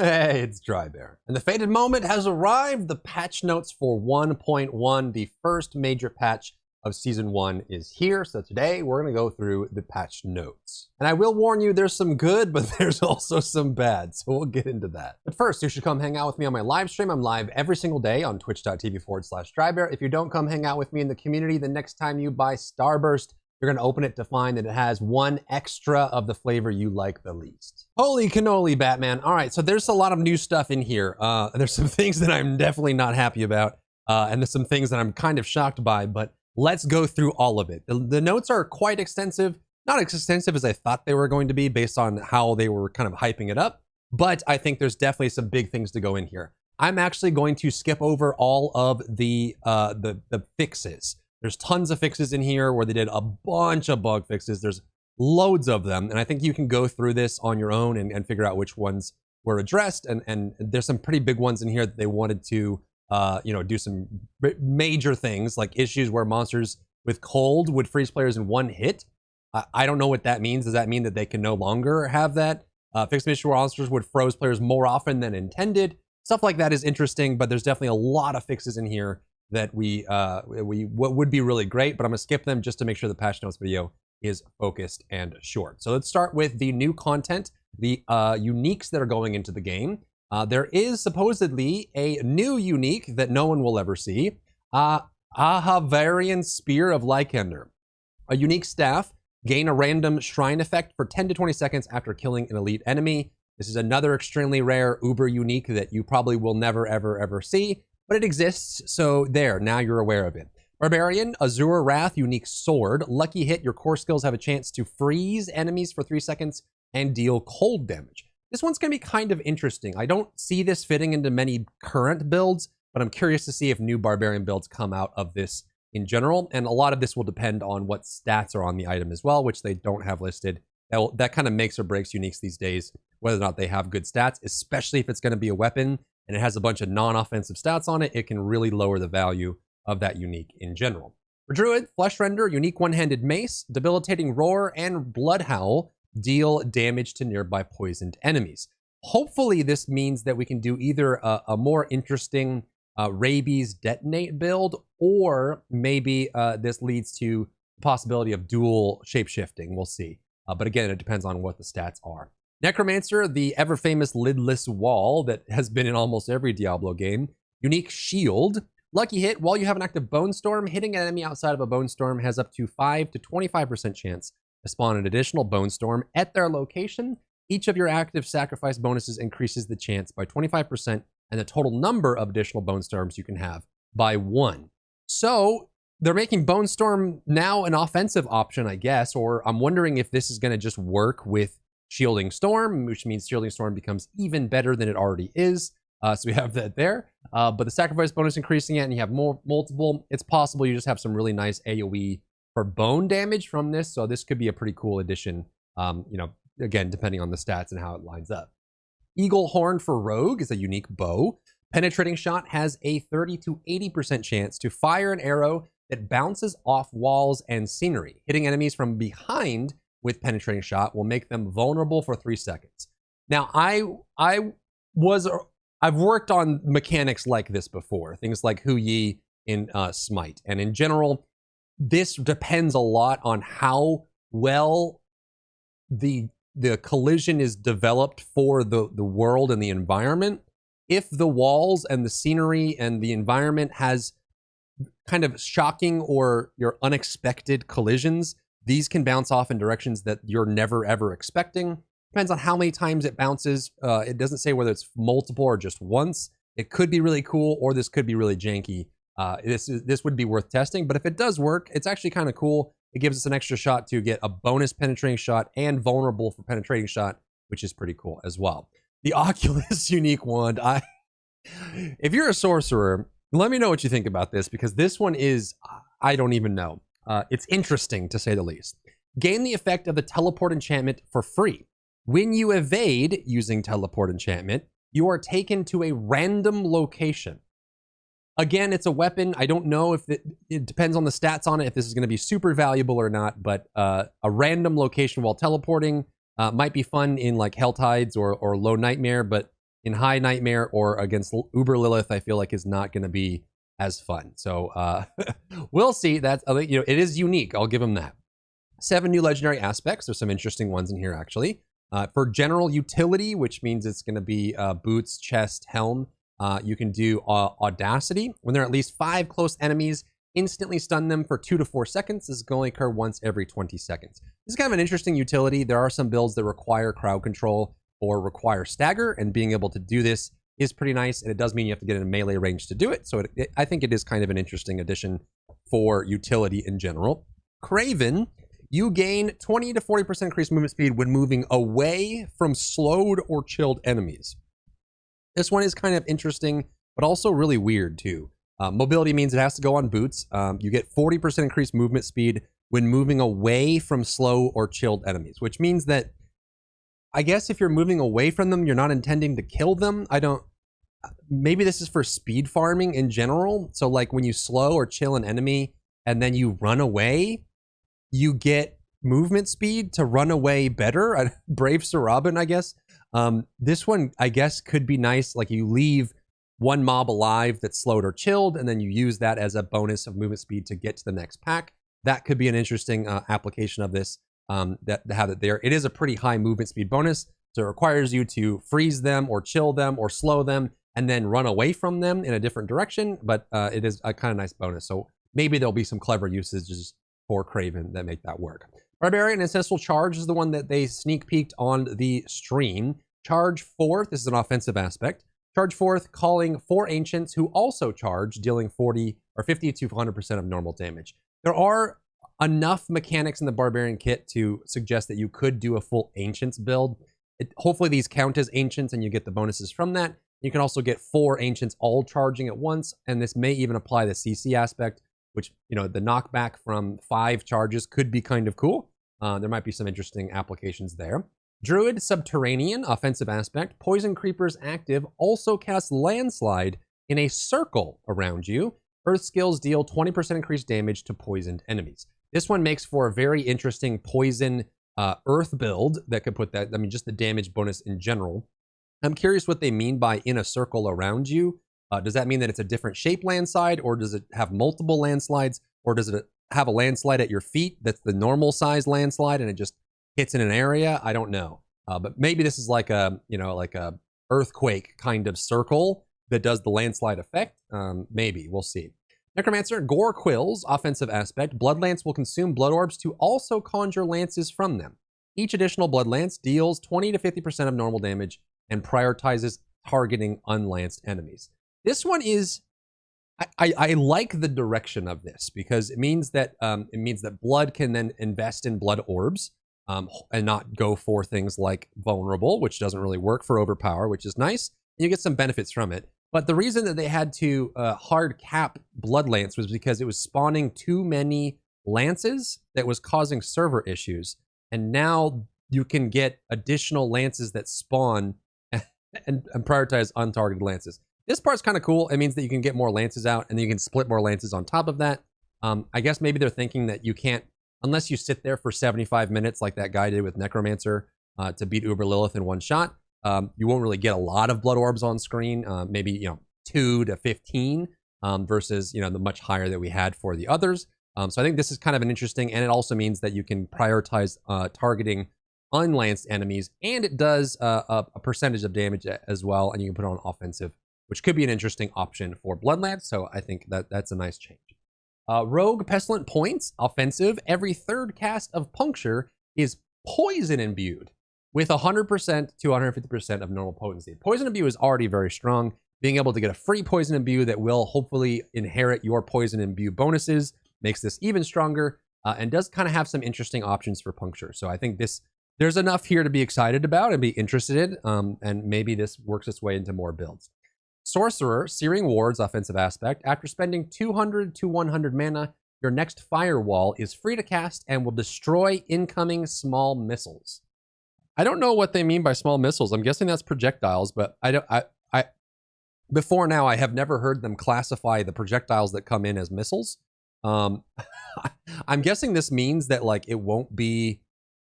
Hey, it's Drybear. And the fated moment has arrived. The patch notes for 1.1, the first major patch of Season 1 is here. So today we're going to go through the patch notes. And I will warn you, there's some good, but there's also some bad. So we'll get into that. But first, you should come hang out with me on my live stream. I'm live every single day on twitch.tv/Drybear. If you don't come hang out with me in the community, the next time you buy Starburst, you're going to open it to find that it has one extra of the flavor you like the least. Holy cannoli, Batman. All right, so there's a lot of new stuff in here. There's some things that I'm definitely not happy about, and there's some things that I'm kind of shocked by, but let's go through all of it. The notes are quite extensive, not as extensive as I thought they were going to be based on how they were kind of hyping it up, but I think there's definitely some big things to go in here. I'm actually going to skip over all of the fixes. There's tons of fixes in here where they did a bunch of bug fixes. There's loads of them. And I think you can go through this on your own and figure out which ones were addressed. And there's some pretty big ones in here that they wanted to, do some major things, like issues where monsters with cold would freeze players in one hit. I don't know what that means. Does that mean that they can no longer have that? Fixed issue where monsters would froze players more often than intended. Stuff like that is interesting, but there's definitely a lot of fixes in here that what would be really great, but I'm gonna skip them just to make sure the patch notes video is focused and short. So let's start with the new content, the uniques that are going into the game. There is supposedly a new unique that no one will ever see, Havarian Spear of Lycander. A unique staff, gain a random shrine effect for 10 to 20 seconds after killing an elite enemy. This is another extremely rare uber unique that you probably will never ever see. But it exists, so there, now you're aware of it. Barbarian, Azure Wrath, unique sword. Lucky hit, your core skills have a chance to freeze enemies for 3 seconds and deal cold damage. This one's gonna be kind of interesting. I don't see this fitting into many current builds, but I'm curious to see if new Barbarian builds come out of this in general. And a lot of this will depend on what stats are on the item as well, which they don't have listed. That kind of makes or breaks uniques these days, whether or not they have good stats, especially if it's gonna be a weapon and it has a bunch of non-offensive stats on it, it can really lower the value of that unique in general. For Druid, Flesh Render, unique one-handed mace, debilitating roar, and blood howl deal damage to nearby poisoned enemies. Hopefully this means that we can do either a more interesting rabies detonate build, or maybe this leads to the possibility of dual shapeshifting. We'll see. But again, it depends on what the stats are. Necromancer, the ever-famous lidless wall that has been in almost every Diablo game. Unique shield. Lucky hit, while you have an active Bone Storm, hitting an enemy outside of a Bone Storm has up to 5 to 25% chance to spawn an additional Bone Storm at their location. Each of your active sacrifice bonuses increases the chance by 25% and the total number of additional Bone Storms you can have by 1. So they're making Bone Storm now an offensive option, I guess, or I'm wondering if this is going to just work with Shielding Storm, which means Shielding Storm becomes even better than it already is. So we have that there. But the sacrifice bonus increasing it, and you have multiple. It's possible you just have some really nice AoE for bone damage from this. So this could be a pretty cool addition, again, depending on the stats and how it lines up. Eagle Horn for Rogue is a unique bow. Penetrating Shot has a 30 to 80% chance to fire an arrow that bounces off walls and scenery. Hitting enemies from behind with Penetrating Shot will make them vulnerable for 3 seconds. Now, I've worked on mechanics like this before, things like Hu Yi in Smite, and in general, this depends a lot on how well the collision is developed for the world and the environment. If the walls and the scenery and the environment has kind of shocking or your unexpected collisions, these can bounce off in directions that you're never ever expecting. Depends on how many times it bounces. It doesn't say whether it's multiple or just once. It could be really cool, or this could be really janky. This would be worth testing, but if it does work, it's actually kind of cool. It gives us an extra shot to get a bonus penetrating shot and vulnerable for penetrating shot, which is pretty cool as well. The Oculus unique wand. If you're a sorcerer, let me know what you think about this, because this one is, I don't even know. It's interesting, to say the least. Gain the effect of the teleport enchantment for free. When you evade using teleport enchantment, you are taken to a random location. Again, it's a weapon. I don't know if it depends on the stats on it, if this is going to be super valuable or not, but a random location while teleporting might be fun in like Helltides or Low Nightmare, but in High Nightmare or against Uber Lilith, I feel like is not going to be as fun. So we'll see. That's, you know, it is unique. I'll give them that. 7 new legendary aspects. There's some interesting ones in here, actually. For general utility, which means it's going to be boots, chest, helm, you can do Audacity. When there are at least 5 close enemies, instantly stun them for 2 to 4 seconds. This is going to occur once every 20 seconds. This is kind of an interesting utility. There are some builds that require crowd control or require stagger, and being able to do this is pretty nice, and it does mean you have to get in a melee range to do it. So I think it is kind of an interesting addition for utility in general. Craven, you gain 20 to 40% increased movement speed when moving away from slowed or chilled enemies. This one is kind of interesting, but also really weird too. Mobility means it has to go on boots. You get 40% increased movement speed when moving away from slow or chilled enemies, which means that I guess if you're moving away from them, you're not intending to kill them. Maybe this is for speed farming in general. So like when you slow or chill an enemy and then you run away, you get movement speed to run away better. Brave Sir Robin, I guess. This one, I guess, could be nice. Like you leave one mob alive that's slowed or chilled, and then you use that as a bonus of movement speed to get to the next pack. That could be an interesting application of this. That have it there. It is a pretty high movement speed bonus, so it requires you to freeze them or chill them or slow them and then run away from them in a different direction, but it is a kind of nice bonus. So maybe there'll be some clever usages for Craven that make that work. Barbarian Ancestral Charge is the one that they sneak peeked on the stream. Charge Forth, this is an offensive aspect. Charge Forth, calling 4 Ancients who also charge, dealing 40 or 50 to 100% of normal damage. There are enough mechanics in the Barbarian kit to suggest that you could do a full Ancients build. Hopefully these count as Ancients and you get the bonuses from that. You can also get 4 Ancients all charging at once, and this may even apply the CC aspect, which, you know, the knockback from 5 charges could be kind of cool. There might be some interesting applications there. Druid Subterranean, offensive aspect. Poison Creepers active also cast Landslide in a circle around you. Earth skills deal 20% increased damage to poisoned enemies. This one makes for a very interesting poison earth build that could put that, I mean, just the damage bonus in general. I'm curious what they mean by in a circle around you. Does that mean that it's a different shape landslide, or does it have multiple landslides, or does it have a landslide at your feet that's the normal size landslide and it just hits in an area? I don't know. But maybe this is like a, you know, like a earthquake kind of circle that does the landslide effect. Maybe, we'll see. Necromancer, Gore Quills, offensive aspect. Blood Lance will consume blood orbs to also conjure lances from them. Each additional blood lance deals 20 to 50% of normal damage and prioritizes targeting unlanced enemies. This one is, I like the direction of this because it means that blood can then invest in blood orbs and not go for things like vulnerable, which doesn't really work for overpower, which is nice. You get some benefits from it. But the reason that they had to hard cap Blood Lance was because it was spawning too many lances that was causing server issues. And now you can get additional lances that spawn and prioritize untargeted lances. This part's kind of cool. It means that you can get more lances out and you can split more lances on top of that. I guess maybe they're thinking that you can't, unless you sit there for 75 minutes like that guy did with Necromancer to beat Uber Lilith in one shot. You won't really get a lot of blood orbs on screen, maybe, you know, 2 to 15 versus, you know, the much higher that we had for the others. So I think this is kind of an interesting, and it also means that you can prioritize targeting unlanced enemies, and it does a percentage of damage as well, and you can put it on offensive, which could be an interesting option for Bloodlance. So I think that that's a nice change. Rogue Pestilent Points, offensive. Every third cast of Puncture is poison imbued with 100% to 150% of normal potency. Poison imbue is already very strong. Being able to get a free poison imbue that will hopefully inherit your poison imbue bonuses makes this even stronger, and does kind of have some interesting options for Puncture. So I think there's enough here to be excited about and be interested in, and maybe this works its way into more builds. Sorcerer, Searing Wards, offensive aspect. After spending 200 to 100 mana, your next firewall is free to cast and will destroy incoming small missiles. I don't know what they mean by small missiles. I'm guessing that's projectiles, but before now, I have never heard them classify the projectiles that come in as missiles. I'm guessing this means that like it won't be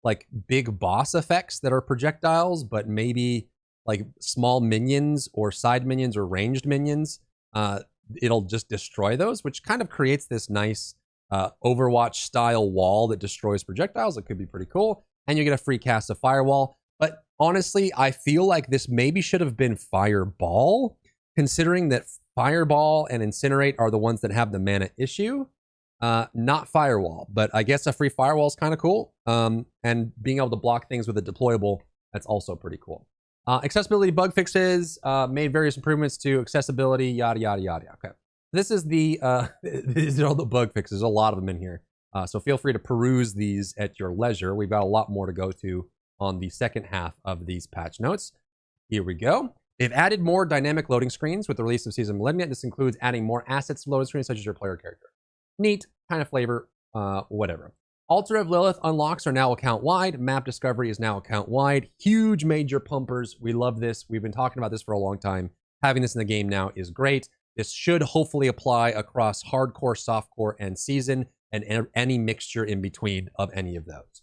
like big boss effects that are projectiles, but maybe like small minions or side minions or ranged minions, it'll just destroy those, which kind of creates this nice Overwatch style wall that destroys projectiles. It could be pretty cool. And you get a free cast of Firewall. But honestly, I feel like this maybe should have been Fireball, considering that Fireball and Incinerate are the ones that have the mana issue, not Firewall. But I guess a free Firewall is kind of cool. And being able to block things with a deployable, that's also pretty cool. Accessibility bug fixes, made various improvements to accessibility, yada, yada, yada. Okay. This is the, these are all the bug fixes. There's a lot of them in here. So feel free to peruse these at your leisure. We've got a lot more to go to on the second half of these patch notes. Here we go. They've added more dynamic loading screens with the release of Season Malignant. This includes adding more assets to loading screens, such as your player character. Neat, kind of flavor, whatever. Altar of Lilith unlocks are now account-wide. Map discovery is now account-wide. Huge major pumpers. We love this. We've been talking about this for a long time. Having this in the game now is great. This should hopefully apply across hardcore, softcore, and season, and any mixture in between of any of those.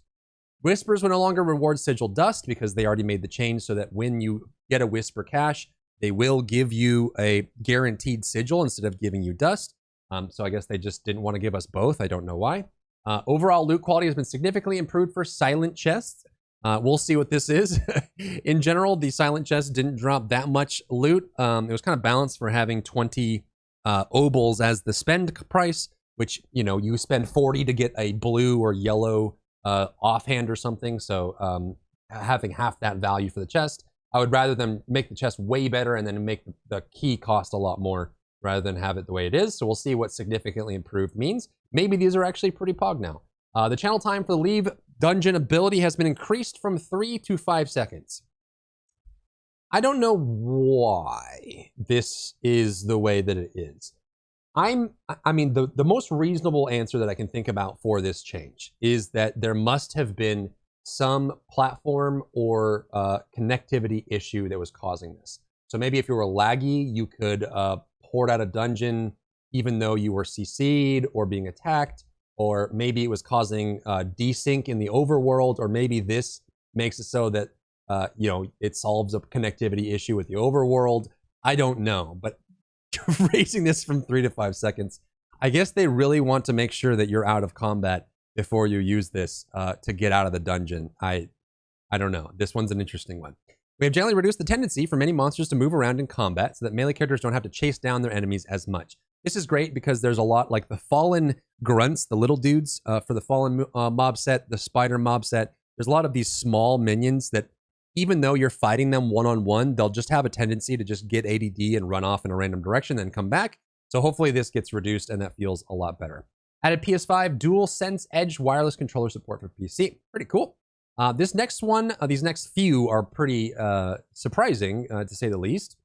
Whispers will no longer reward sigil dust because they already made the change so that when you get a Whisper cache, they will give you a guaranteed sigil instead of giving you dust. So I guess they just didn't want to give us both. I don't know why. Overall loot quality has been significantly improved for silent chests. We'll see what this is. In general, the silent chests didn't drop that much loot. It was kind of balanced for having 20 obols as the spend price, which, you know, you spend 40 to get a blue or yellow offhand or something. So having half that value for the chest, I would rather them make the chest way better and then make the key cost a lot more rather than have it the way it is. So we'll see what significantly improved means. Maybe these are actually pretty pog now. The channel time for the leave dungeon ability has been increased from 3 to 5 seconds. I don't know why this is the way that it is. I mean, the most reasonable answer that I can think about for this change is that there must have been some platform or connectivity issue that was causing this. So maybe if you were laggy, you could port out a dungeon even though you were CC'd or being attacked, or maybe it was causing desync in the overworld, or maybe this makes it so that you know, it solves a connectivity issue with the overworld. I don't know, but raising this from 3 to 5 seconds, I guess they really want to make sure that you're out of combat before you use this to get out of the dungeon. I don't know. This one's an interesting one. We have generally reduced the tendency for many monsters to move around in combat so that melee characters don't have to chase down their enemies as much. This is great because there's a lot like the fallen grunts, the little dudes for the fallen mob set, the spider mob set. There's a lot of these small minions that even though you're fighting them one-on-one, they'll just have a tendency to just get ADD and run off in a random direction, then come back. So hopefully this gets reduced and that feels a lot better. Added PS5 dual sense edge wireless controller support for PC. Pretty cool. This next one, these next few are pretty surprising, to say the least.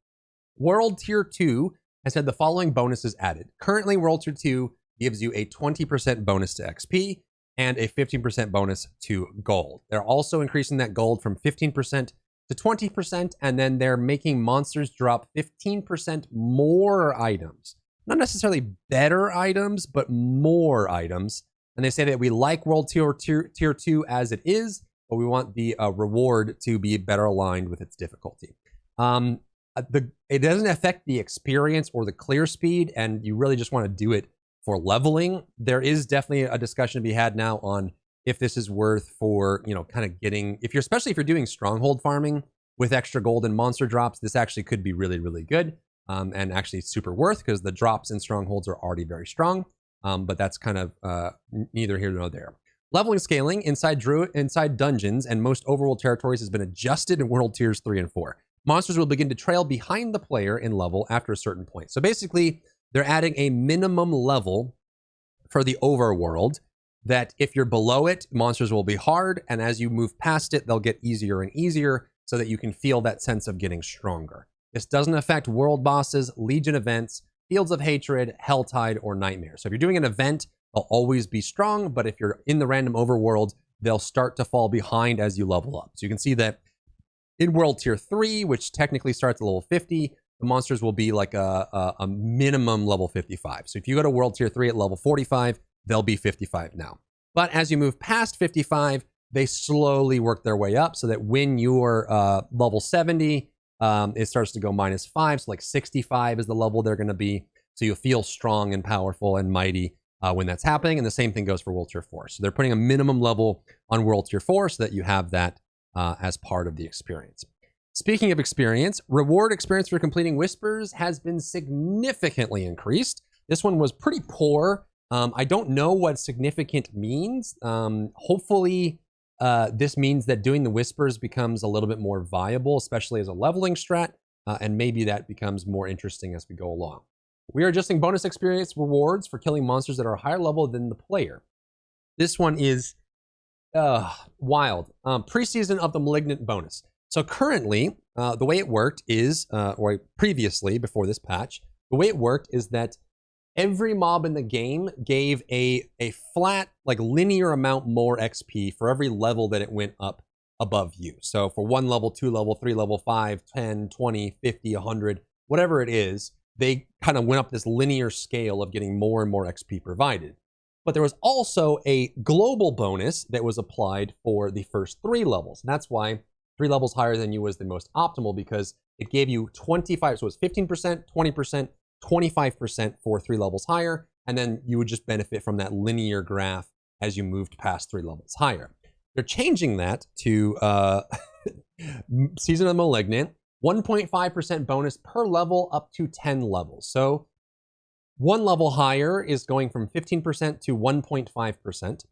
World Tier 2 has had the following bonuses added. Currently, World Tier 2 gives you a 20% bonus to XP and a 15% bonus to gold. They're also increasing that gold from 15% to 20%, and then they're making monsters drop 15% more items. Not necessarily better items, but more items. And they say that we like World Tier 2 as it is, but we want the reward to be better aligned with its difficulty. It doesn't affect the experience or the clear speed, and you really just want to do it for leveling. There is definitely a discussion to be had now on if this is worth for, you know, kind of getting, if you're, especially if you're doing stronghold farming with extra gold and monster drops, this actually could be really, really good, and actually super worth because the drops in strongholds are already very strong. But that's kind of neither here nor there. Leveling scaling inside Druid, inside dungeons and most overworld territories has been adjusted in World Tiers 3 and 4. Monsters will begin to trail behind the player in level after a certain point. So basically, they're adding a minimum level for the overworld that if you're below it, monsters will be hard, and as you move past it, they'll get easier and easier so that you can feel that sense of getting stronger. This doesn't affect world bosses, Legion events, Fields of Hatred, Helltide, or Nightmare. So if you're doing an event, they'll always be strong, but if you're in the random overworld, they'll start to fall behind as you level up. So you can see that in World Tier 3, which technically starts at level 50, the monsters will be like a minimum level 55. So if you go to World Tier 3 at level 45, they'll be 55 now. But as you move past 55, they slowly work their way up so that when you're level 70, it starts to go -5. So like 65 is the level they're going to be. So you feel strong and powerful and mighty when that's happening. And the same thing goes for World Tier 4. So they're putting a minimum level on World Tier 4 so that you have that as part of the experience. Speaking of experience, reward experience for completing Whispers has been significantly increased. This one was pretty poor. I don't know what significant means. Hopefully, this means that doing the Whispers becomes a little bit more viable, especially as a leveling strat, and maybe that becomes more interesting as we go along. We are adjusting bonus experience rewards for killing monsters that are higher level than the player. This one is wild. Preseason of the Malignant bonus. So currently, the way it worked is, or previously, before this patch, the way it worked is that every mob in the game gave a flat, like linear amount more XP for every level that it went up above you. So for 1 level, 2 level, 3 level, 5, 10, 20, 50, 100, whatever it is, they kind of went up this linear scale of getting more and more XP provided. But there was also a global bonus that was applied for the first 3 levels. And that's why 3 levels higher than you was the most optimal, because it gave you 25, so it was 15%, 20%, 25% for 3 levels higher, and then you would just benefit from that linear graph as you moved past 3 levels higher. They're changing that to Season of the Malignant, 1.5% bonus per level up to 10 levels. So 1 level higher is going from 15% to 1.5%.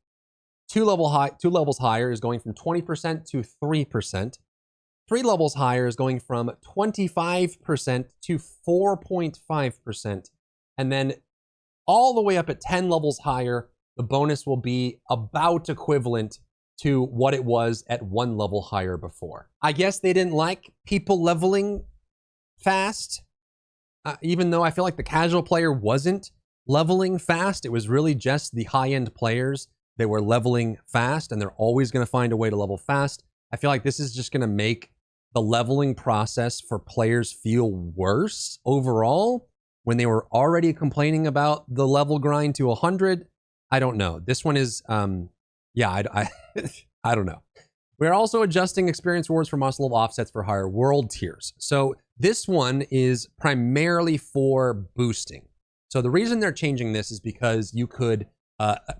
2 levels higher is going from 20% to 3%. 3 levels higher is going from 25% to 4.5%. And then all the way up at 10 levels higher, the bonus will be about equivalent to what it was at 1 level higher before. I guess they didn't like people leveling fast, even though I feel like the casual player wasn't leveling fast. It was really just the high-end players that were leveling fast, and they're always going to find a way to level fast. I feel like this is just going to make the leveling process for players feel worse overall when they were already complaining about the level grind to 100. I don't know. This one is, I don't know. We're also adjusting experience rewards for monster level offsets for higher world tiers. So this one is primarily for boosting. So the reason they're changing this is because you could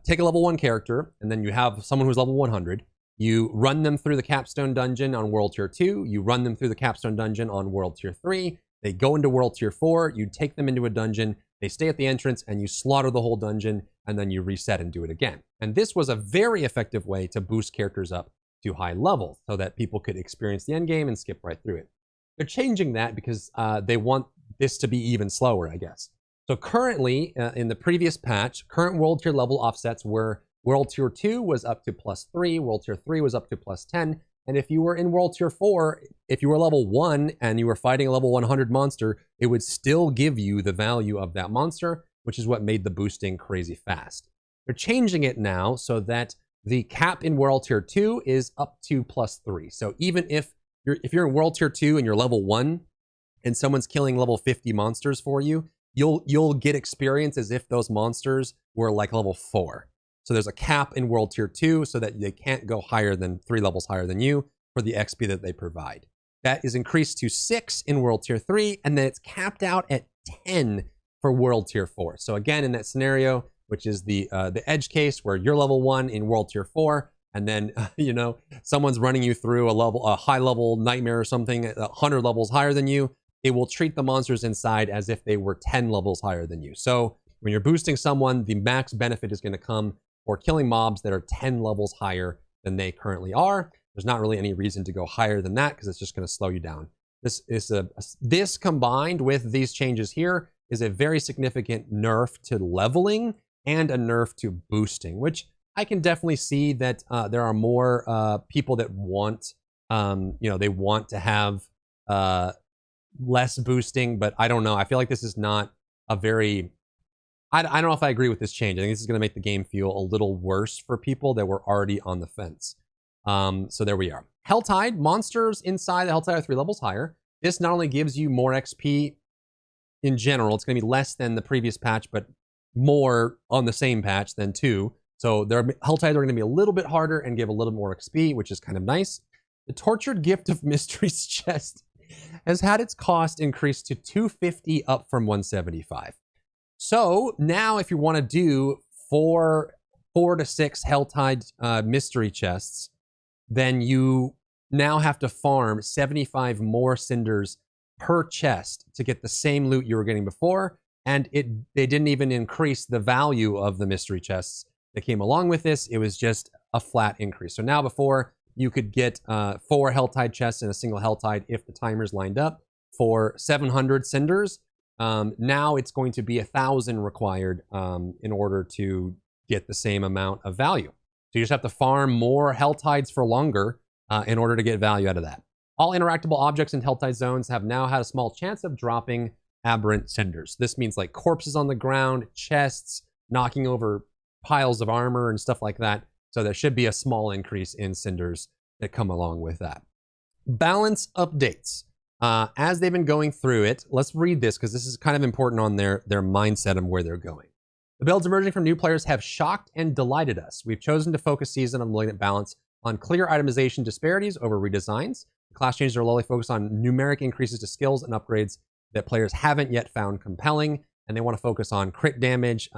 take a level 1 character, and then you have someone who's level 100. You run them through the capstone dungeon on World Tier 2. You run them through the capstone dungeon on World Tier 3. They go into World Tier 4. You take them into a dungeon. They stay at the entrance, and you slaughter the whole dungeon, and then you reset and do it again. And this was a very effective way to boost characters up to high levels so that people could experience the end game and skip right through it. They're changing that because they want this to be even slower, I guess. So currently, in the previous patch, current World Tier level offsets were World Tier 2 was up to +3, World Tier 3 was up to +10, and if you were in World Tier 4, if you were level 1 and you were fighting a level 100 monster, it would still give you the value of that monster, which is what made the boosting crazy fast. They're changing it now so that the cap in World Tier 2 is up to +3. So even if you're in World Tier 2 and you're level 1 and someone's killing level 50 monsters for you, you'll get experience as if those monsters were like level 4. So there's a cap in World Tier 2 so that they can't go higher than 3 levels higher than you for the XP that they provide. That is increased to 6 in World Tier 3, and then it's capped out at 10 for World Tier 4. So again, in that scenario, which is the edge case where you're level 1 in World Tier 4, and then someone's running you through a high level nightmare or something 100 levels higher than you, it will treat the monsters inside as if they were 10 levels higher than you. So when you're boosting someone, the max benefit is going to come for killing mobs that are 10 levels higher than they currently are. There's not really any reason to go higher than that because it's just going to slow you down. This combined with these changes here is a very significant nerf to leveling and a nerf to boosting, which I can definitely see that there are more people that want, they want to have less boosting, but I don't know. I feel like this is not a very, I don't know if I agree with this change. I think this is going to make the game feel a little worse for people that were already on the fence. So there we are. Helltide, monsters inside the Helltide are 3 levels higher. This not only gives you more XP in general, it's going to be less than the previous patch, but more on the same patch than 2. So Helltides are going to be a little bit harder and give a little more XP, which is kind of nice. The Tortured Gift of Mysteries chest has had its cost increased to 250 up from 175. So now if you want to do four to six Helltide mystery chests, then you now have to farm 75 more cinders per chest to get the same loot you were getting before. And they didn't even increase the value of the mystery chests that came along with this. It was just a flat increase. So now before you could get 4 Helltide chests in a single Helltide if the timers lined up for 700 cinders. Now it's going to be 1,000 required in order to get the same amount of value. So you just have to farm more Helltides for longer in order to get value out of that. All interactable objects in Helltide zones have now had a small chance of dropping aberrant cinders. This means like corpses on the ground, chests, knocking over piles of armor and stuff like that. So there should be a small increase in cinders that come along with that. Balance updates. As they've been going through it, let's read this because this is kind of important on their mindset and where they're going. The builds emerging from new players have shocked and delighted us. We've chosen to focus season on Malignant Balance on clear itemization disparities over redesigns. The class changes are lowly focused on numeric increases to skills and upgrades that players haven't yet found compelling, and they want to focus on crit damage,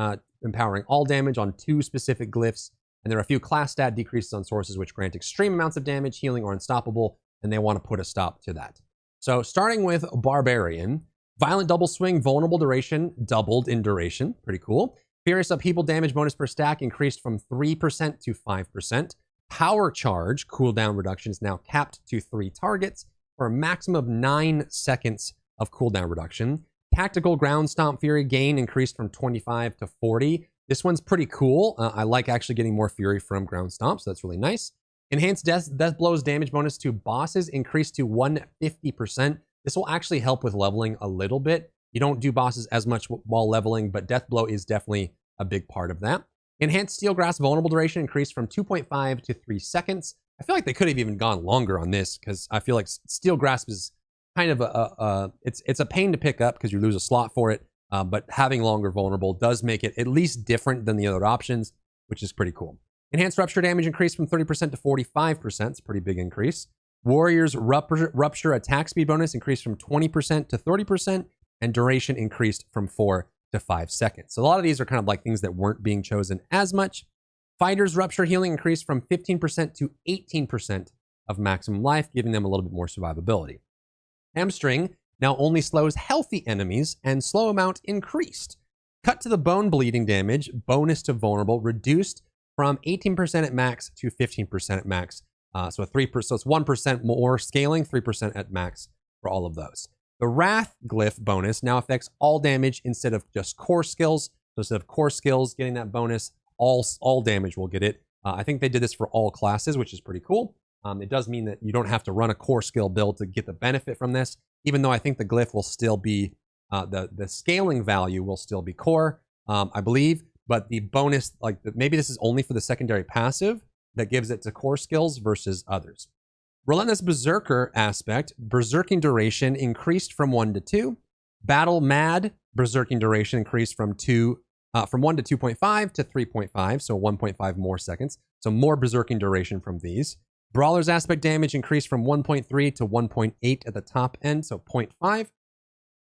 empowering all damage on 2 specific glyphs, and there are a few class stat decreases on sources which grant extreme amounts of damage, healing, or unstoppable, and they want to put a stop to that. So starting with Barbarian, violent double swing, vulnerable duration, doubled in duration, pretty cool. Furious upheaval damage bonus per stack increased from 3% to 5%. Power charge cooldown reduction is now capped to 3 targets for a maximum of 9 seconds of cooldown reduction. Tactical ground stomp fury gain increased from 25 to 40. This one's pretty cool. I like actually getting more fury from ground stomp, so that's really nice. Enhanced death blows damage bonus to bosses increased to 150%. This will actually help with leveling a little bit. You don't do bosses as much while leveling, but death blow is definitely a big part of that. Enhanced steel grasp vulnerable duration increased from 2.5 to 3 seconds. I feel like they could have even gone longer on this because I feel like steel grasp is kind of it's a pain to pick up because you lose a slot for it. But having longer vulnerable does make it at least different than the other options, which is pretty cool. Enhanced rupture damage increased from 30% to 45%. It's a pretty big increase. Warrior's rupture attack speed bonus increased from 20% to 30%, and duration increased from 4 to 5 seconds. So a lot of these are kind of like things that weren't being chosen as much. Fighter's rupture healing increased from 15% to 18% of maximum life, giving them a little bit more survivability. Hamstring now only slows healthy enemies, and slow amount increased. Cut to the bone bleeding damage, bonus to vulnerable, reduced from 18% at max to 15% at max. So 3%, so it's 1% more scaling, 3% at max for all of those. The Wrath glyph bonus now affects all damage instead of just core skills. So instead of core skills getting that bonus, all damage will get it. I think they did this for all classes, which is pretty cool. It does mean that you don't have to run a core skill build to get the benefit from this, even though I think the glyph will still be, the scaling value will still be core, I believe. But the bonus, like maybe this is only for the secondary passive that gives it to core skills versus others. Relentless Berserker aspect, berserking duration increased from 1 to 2. Battle Mad berserking duration increased from 1 to 2.5 to 3.5, so 1.5 more seconds. So more berserking duration from these. Brawler's aspect damage increased from 1.3 to 1.8 at the top end, so 0.5.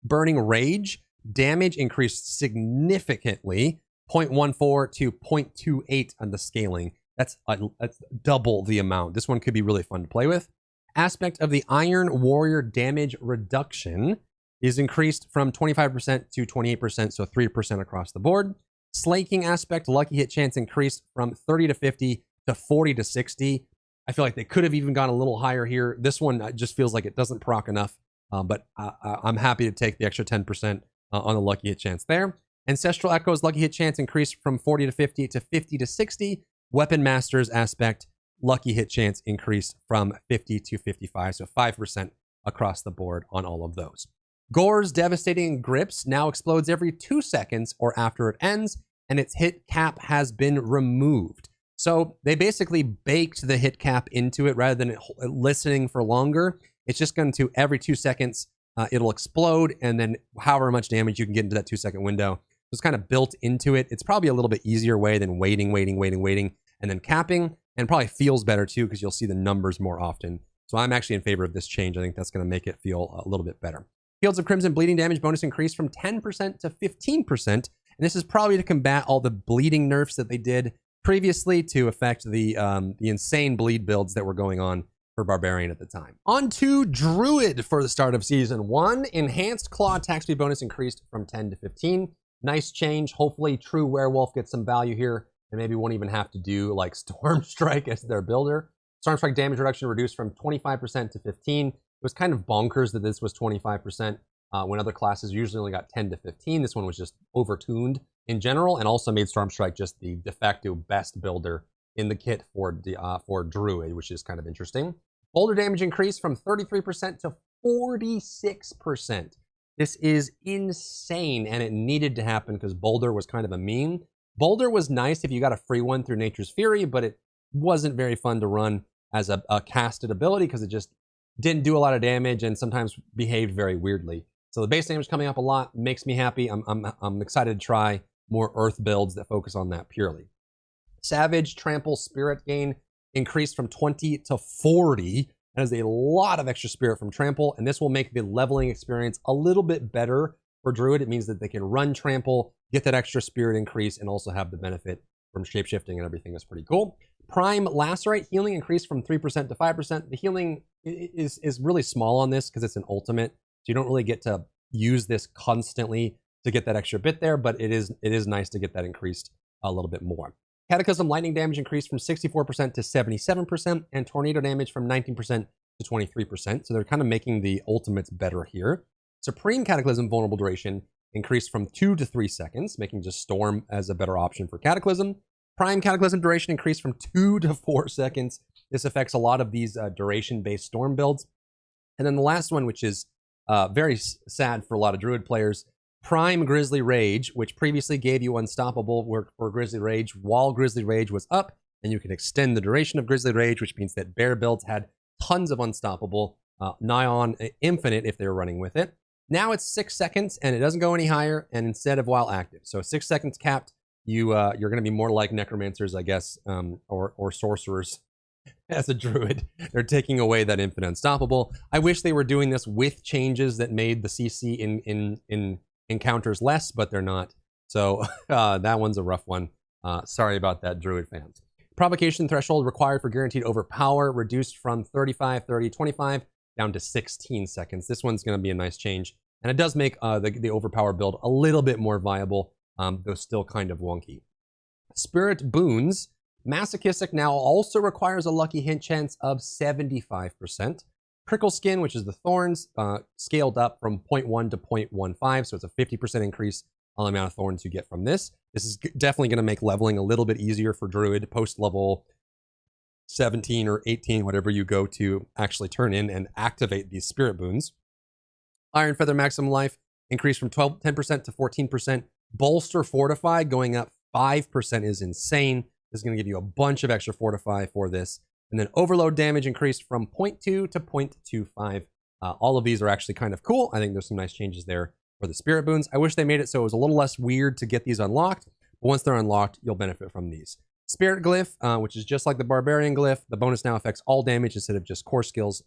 Burning Rage damage increased significantly, 0.14 to 0.28 on the scaling. That's double the amount. This one could be really fun to play with. Aspect of the Iron Warrior damage reduction is increased from 25% to 28%, so 3% across the board. Slaking aspect, lucky hit chance increased from 30 to 50 to 40 to 60. I feel like they could have even gone a little higher here. This one just feels like it doesn't proc enough, but I'm happy to take the extra 10% on the lucky hit chance there. Ancestral Echo's lucky hit chance increased from 40 to 50 to 50 to 60. Weapon Master's aspect, lucky hit chance increased from 50 to 55, so 5% across the board on all of those. Gore's Devastating Grips now explodes every 2 seconds or after it ends, and its hit cap has been removed. So they basically baked the hit cap into it rather than it listening for longer. It's just going to, every 2 seconds, it'll explode, and then however much damage you can get into that 2 second window. It's kind of built into it. It's probably a little bit easier way than waiting, and then capping, and probably feels better too because you'll see the numbers more often So I'm actually in favor of this change. I think that's going to make it feel a little bit better. Fields of Crimson bleeding damage bonus increased from 10% to 15%. And this is probably to combat all the bleeding nerfs that they did previously to affect the insane bleed builds that were going on for Barbarian at the time. On to Druid for the start of Season 1. Enhanced Claw attack speed bonus increased from 10 to 15. Nice change. Hopefully True Werewolf gets some value here and maybe won't even have to do like Storm Strike as their builder. Storm Strike damage reduction reduced from 25% to 15. It was kind of bonkers that this was 25% when other classes usually only got 10 to 15. This one was just overtuned in general and also made Storm Strike just the de facto best builder in the kit for Druid, which is kind of interesting. Boulder damage increased from 33% to 46%. This is insane, and it needed to happen because Boulder was kind of a meme. Boulder was nice if you got a free one through Nature's Fury, but it wasn't very fun to run as a casted ability because it just didn't do a lot of damage and sometimes behaved very weirdly. So the base damage coming up a lot makes me happy. I'm excited to try more Earth builds that focus on that purely. Savage Trample Spirit gain increased from 20 to 40. That is a lot of extra spirit from Trample, and this will make the leveling experience a little bit better for Druid. It means that they can run Trample, get that extra spirit increase, and also have the benefit from shapeshifting and everything. Is pretty cool. Prime Lacerate healing increased from 3% to 5%. The healing is really small on this because it's an ultimate, so you don't really get to use this constantly to get that extra bit there, but it is nice to get that increased a little bit more. Cataclysm lightning damage increased from 64% to 77%, and tornado damage from 19% to 23%. So they're kind of making the ultimates better here. Supreme Cataclysm vulnerable duration increased from 2 to 3 seconds, making just Storm as a better option for Cataclysm. Prime Cataclysm duration increased from 2 to 4 seconds. This affects a lot of these duration-based Storm builds. And then the last one, which is very sad for a lot of Druid players, Prime Grizzly Rage, which previously gave you Unstoppable for Grizzly Rage while Grizzly Rage was up, and you can extend the duration of Grizzly Rage, which means that bear builds had tons of Unstoppable, nigh on infinite if they were running with it. Now it's 6 seconds, and it doesn't go any higher, and instead of while active. So 6 seconds capped, you're going to be more like Necromancers, I guess, or Sorcerers as a Druid. They're taking away that infinite Unstoppable. I wish they were doing this with changes that made the CC in encounters less, but they're not. So that one's a rough one. Sorry about that, Druid fans. Provocation threshold required for guaranteed overpower reduced from 35, 30, 25 down to 16 seconds. This one's going to be a nice change, and it does make the overpower build a little bit more viable, though still kind of wonky. Spirit boons. Masochistic now also requires a lucky hint chance of 75%. Prickle Skin, which is the thorns, scaled up from 0.1 to 0.15, so it's a 50% increase on the amount of thorns you get from this. This is definitely going to make leveling a little bit easier for Druid post-level 17 or 18, whatever you go to actually turn in and activate these spirit boons. Iron Feather Maximum Life increased from 10% to 14%. Bolster Fortify going up 5% is insane. This is going to give you a bunch of extra Fortify for this. And then Overload damage increased from 0.2 to 0.25. All of these are actually kind of cool. I think there's some nice changes there for the Spirit Boons. I wish they made it so it was a little less weird to get these unlocked. But once they're unlocked, you'll benefit from these. Spirit Glyph, which is just like the Barbarian Glyph. The bonus now affects all damage instead of just core skills.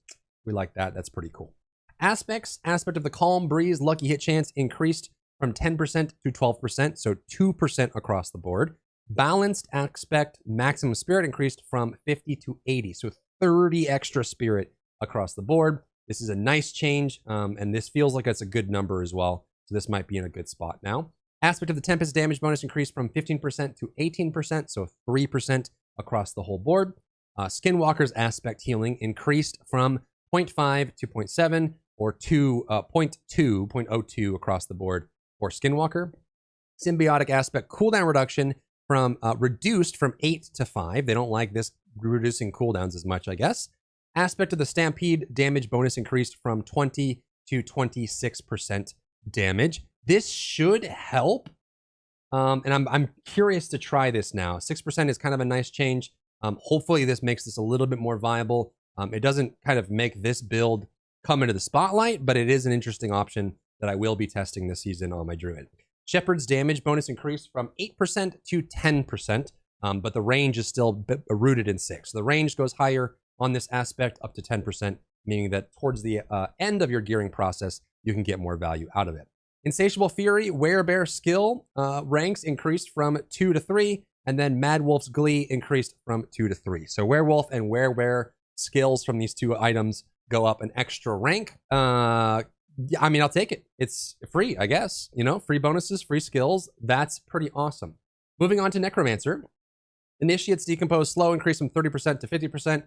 We like that. That's pretty cool. Aspects. Aspect of the Calm Breeze lucky hit chance increased from 10% to 12%, so 2% across the board. Balanced aspect maximum spirit increased from 50 to 80, so 30 extra spirit across the board. This is a nice change, and this feels like it's a good number as well, so this might be in a good spot now. Aspect of the Tempest damage bonus increased from 15% to 18%, so 3% across the whole board. Skinwalker's aspect healing increased from 0.5 to 0.7, or 0.2 across the board for Skinwalker. Symbiotic aspect cooldown reduction from reduced from 8 to 5. They don't like this reducing cooldowns as much, I guess. Aspect of the Stampede damage bonus increased from 20 to 26% damage. This should help, and I'm curious to try this now. 6% is kind of a nice change. Hopefully this makes this a little bit more viable. It doesn't kind of make this build come into the spotlight, but it is an interesting option that I will be testing this season on my Druid. Shepherd's damage bonus increased from 8% to 10%, but the range is still rooted in 6. So the range goes higher, on this aspect, up to 10%, meaning that towards the end of your gearing process, you can get more value out of it. Insatiable Fury, Werebear skill ranks increased from 2 to 3, and then Mad Wolf's Glee increased from 2 to 3. So Werewolf and Werebear skills from these two items go up an extra rank. I mean, I'll take it. It's free, I guess. You know, free bonuses, free skills. That's pretty awesome. Moving on to Necromancer. Initiates Decompose slow increase from 30% to 50%.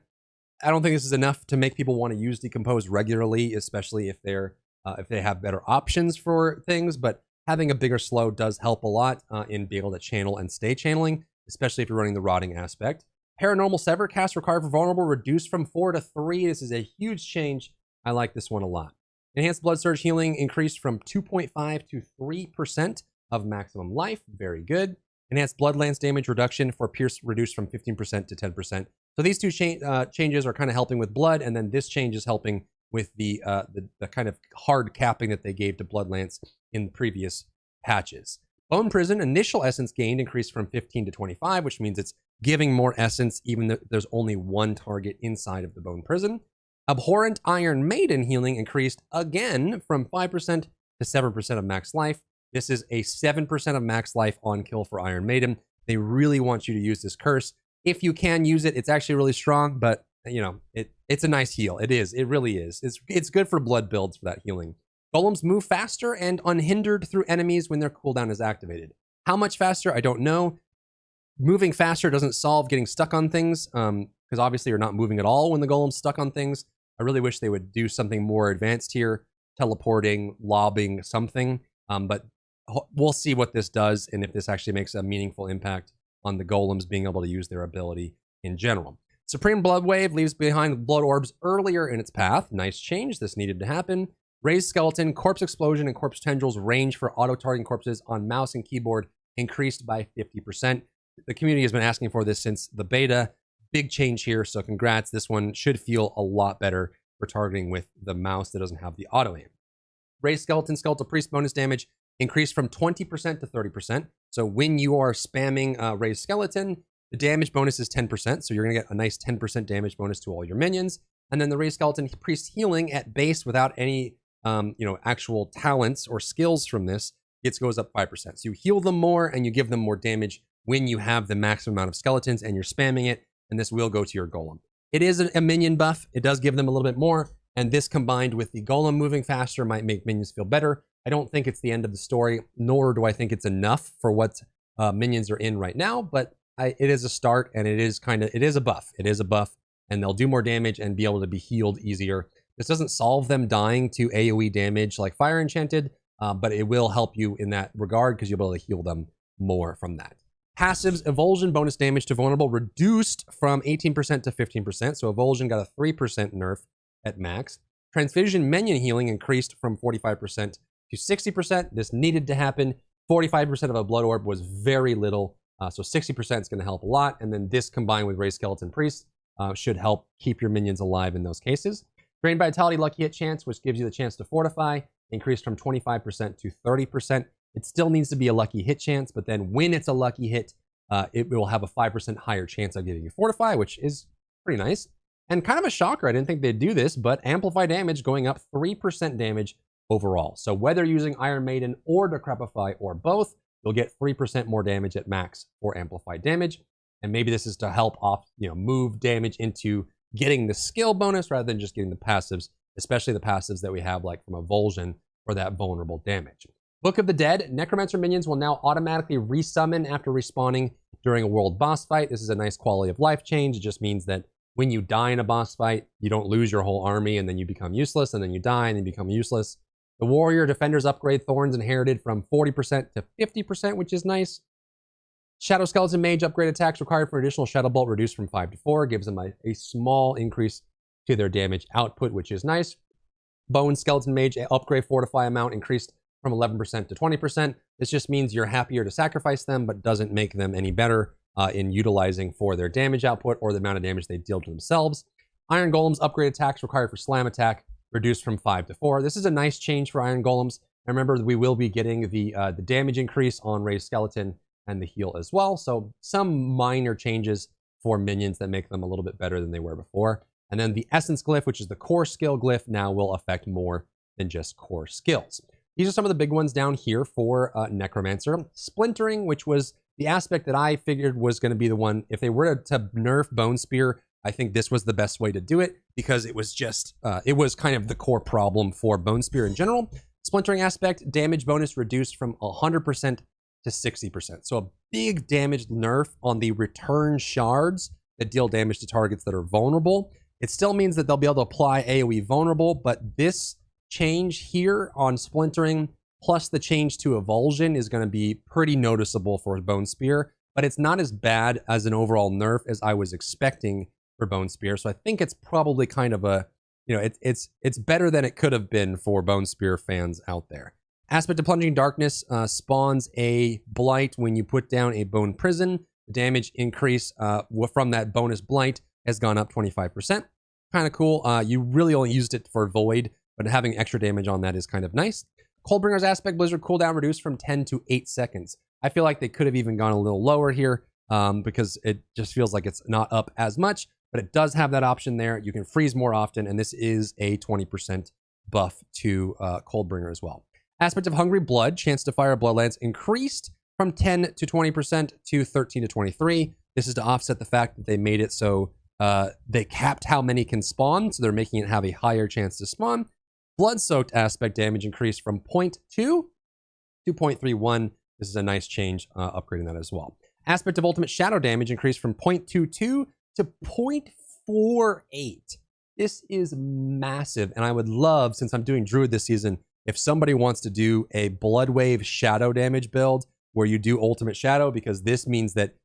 I don't think this is enough to make people want to use Decompose regularly, especially if they have better options for things. But having a bigger slow does help a lot in being able to channel and stay channeling, especially if you're running the rotting aspect. Paranormal Sever, cast required for vulnerable, reduced from 4 to 3. This is a huge change. I like this one a lot. Enhanced Blood Surge healing increased from 2.5 to 3% of maximum life. Very good. Enhanced Blood Lance damage reduction for Pierce reduced from 15% to 10%. So these two changes are kind of helping with blood, and then this change is helping with the kind of hard capping that they gave to Blood Lance in previous patches. Bone Prison, initial essence gained increased from 15 to 25, which means it's giving more essence even though there's only one target inside of the Bone Prison. Abhorrent Iron Maiden healing increased again from 5% to 7% of max life. This is a 7% of max life on kill for Iron Maiden. They really want you to use this curse. If you can use it, it's actually really strong, but you know, it's a nice heal. It is. It really is. It's good for blood builds for that healing. Golems move faster and unhindered through enemies when their cooldown is activated. How much faster? I don't know. Moving faster doesn't solve getting stuck on things, because obviously you're not moving at all when the golem's stuck on things. I really wish they would do something more advanced here, teleporting, lobbing, something. But we'll see what this does and if this actually makes a meaningful impact on the golems being able to use their ability in general. Supreme Blood Wave leaves behind blood orbs earlier in its path. Nice change. This needed to happen. Raised Skeleton, Corpse Explosion, and Corpse Tendrils range for auto-targeting corpses on mouse and keyboard increased by 50%. The community has been asking for this since the beta. Big change here, so congrats. This one should feel a lot better for targeting with the mouse that doesn't have the auto-aim. Raised Skeleton, Skeletal Priest bonus damage increased from 20% to 30%. So when you are spamming Raised Skeleton, the damage bonus is 10%, so you're going to get a nice 10% damage bonus to all your minions. And then the Raised Skeleton Priest healing at base without any actual talents or skills from this, it goes up 5%. So you heal them more and you give them more damage when you have the maximum amount of skeletons and you're spamming it, and this will go to your golem. It is a minion buff. It does give them a little bit more, and this combined with the golem moving faster might make minions feel better. I don't think it's the end of the story, nor do I think it's enough for what minions are in right now, but it is a start, and it is a buff. It is a buff, and they'll do more damage and be able to be healed easier. This doesn't solve them dying to AoE damage like Fire Enchanted, but it will help you in that regard because you'll be able to heal them more from that. Passives, Evulsion bonus damage to vulnerable reduced from 18% to 15%. So Evulsion got a 3% nerf at max. Transfusion minion healing increased from 45% to 60%. This needed to happen. 45% of a blood orb was very little. So 60% is going to help a lot. And then this combined with Raised Skeleton Priest should help keep your minions alive in those cases. Drained Vitality Lucky Hit Chance, which gives you the chance to fortify, increased from 25% to 30%. It still needs to be a lucky hit chance, but then when it's a lucky hit, it will have a 5% higher chance of getting you fortify, which is pretty nice. And kind of a shocker, I didn't think they'd do this, but amplify damage going up 3% damage overall. So whether using Iron Maiden or Decrepify or both, you'll get 3% more damage at max for amplified damage. And maybe this is to help off, move damage into getting the skill bonus rather than just getting the passives, especially the passives that we have like from Evulsion for that vulnerable damage. Book of the Dead, Necromancer minions will now automatically resummon after respawning during a world boss fight. This is a nice quality of life change. It just means that when you die in a boss fight, you don't lose your whole army and then you become useless, and then you die and then you become useless. The Warrior Defenders upgrade Thorns inherited from 40% to 50%, which is nice. Shadow Skeleton Mage upgrade attacks required for additional Shadow Bolt reduced from 5 to 4. Gives them a small increase to their damage output, which is nice. Bone Skeleton Mage upgrade Fortify amount increased from 11% to 20%. This just means you're happier to sacrifice them, but doesn't make them any better in utilizing for their damage output or the amount of damage they deal to themselves. Iron Golems upgrade attacks required for Slam Attack reduced from 5 to 4. This is a nice change for Iron Golems. And remember, we will be getting the damage increase on Raised Skeleton and the heal as well. So some minor changes for minions that make them a little bit better than they were before. And then the Essence glyph, which is the core skill glyph, now will affect more than just core skills. These are some of the big ones down here for Necromancer. Splintering, which was the aspect that I figured was going to be the one. If they were to nerf Bone Spear, I think this was the best way to do it because it was just, it was kind of the core problem for Bone Spear in general. Splintering aspect, damage bonus reduced from 100% to 60%. So a big damage nerf on the return shards that deal damage to targets that are vulnerable. It still means that they'll be able to apply AoE vulnerable, but this change here on Splintering plus the change to Avulsion is going to be pretty noticeable for Bone Spear, but it's not as bad as an overall nerf as I was expecting for Bone Spear. So I think it's probably kind of a, you know, it's better than it could have been for Bone Spear fans out there. Aspect of Plunging Darkness spawns a Blight when you put down a Bone Prison. The damage increase from that bonus Blight has gone up 25%. Kind of cool. You really only used it for Void, but having extra damage on that is kind of nice. Coldbringer's Aspect Blizzard cooldown reduced from 10 to 8 seconds. I feel like they could have even gone a little lower here because it just feels like it's not up as much, but it does have that option there. You can freeze more often, and this is a 20% buff to Coldbringer as well. Aspect of Hungry Blood, chance to fire Bloodlance increased from 10 to 20% to 13 to 23. This is to offset the fact that they made it so they capped how many can spawn, so they're making it have a higher chance to spawn. Blood-soaked aspect damage increased from 0.2 to 0.31. This is a nice change, upgrading that as well. Aspect of ultimate shadow damage increased from 0.22 to 0.48. This is massive, and I would love, since I'm doing Druid this season, if somebody wants to do a Blood Wave shadow damage build where you do ultimate shadow, because this means that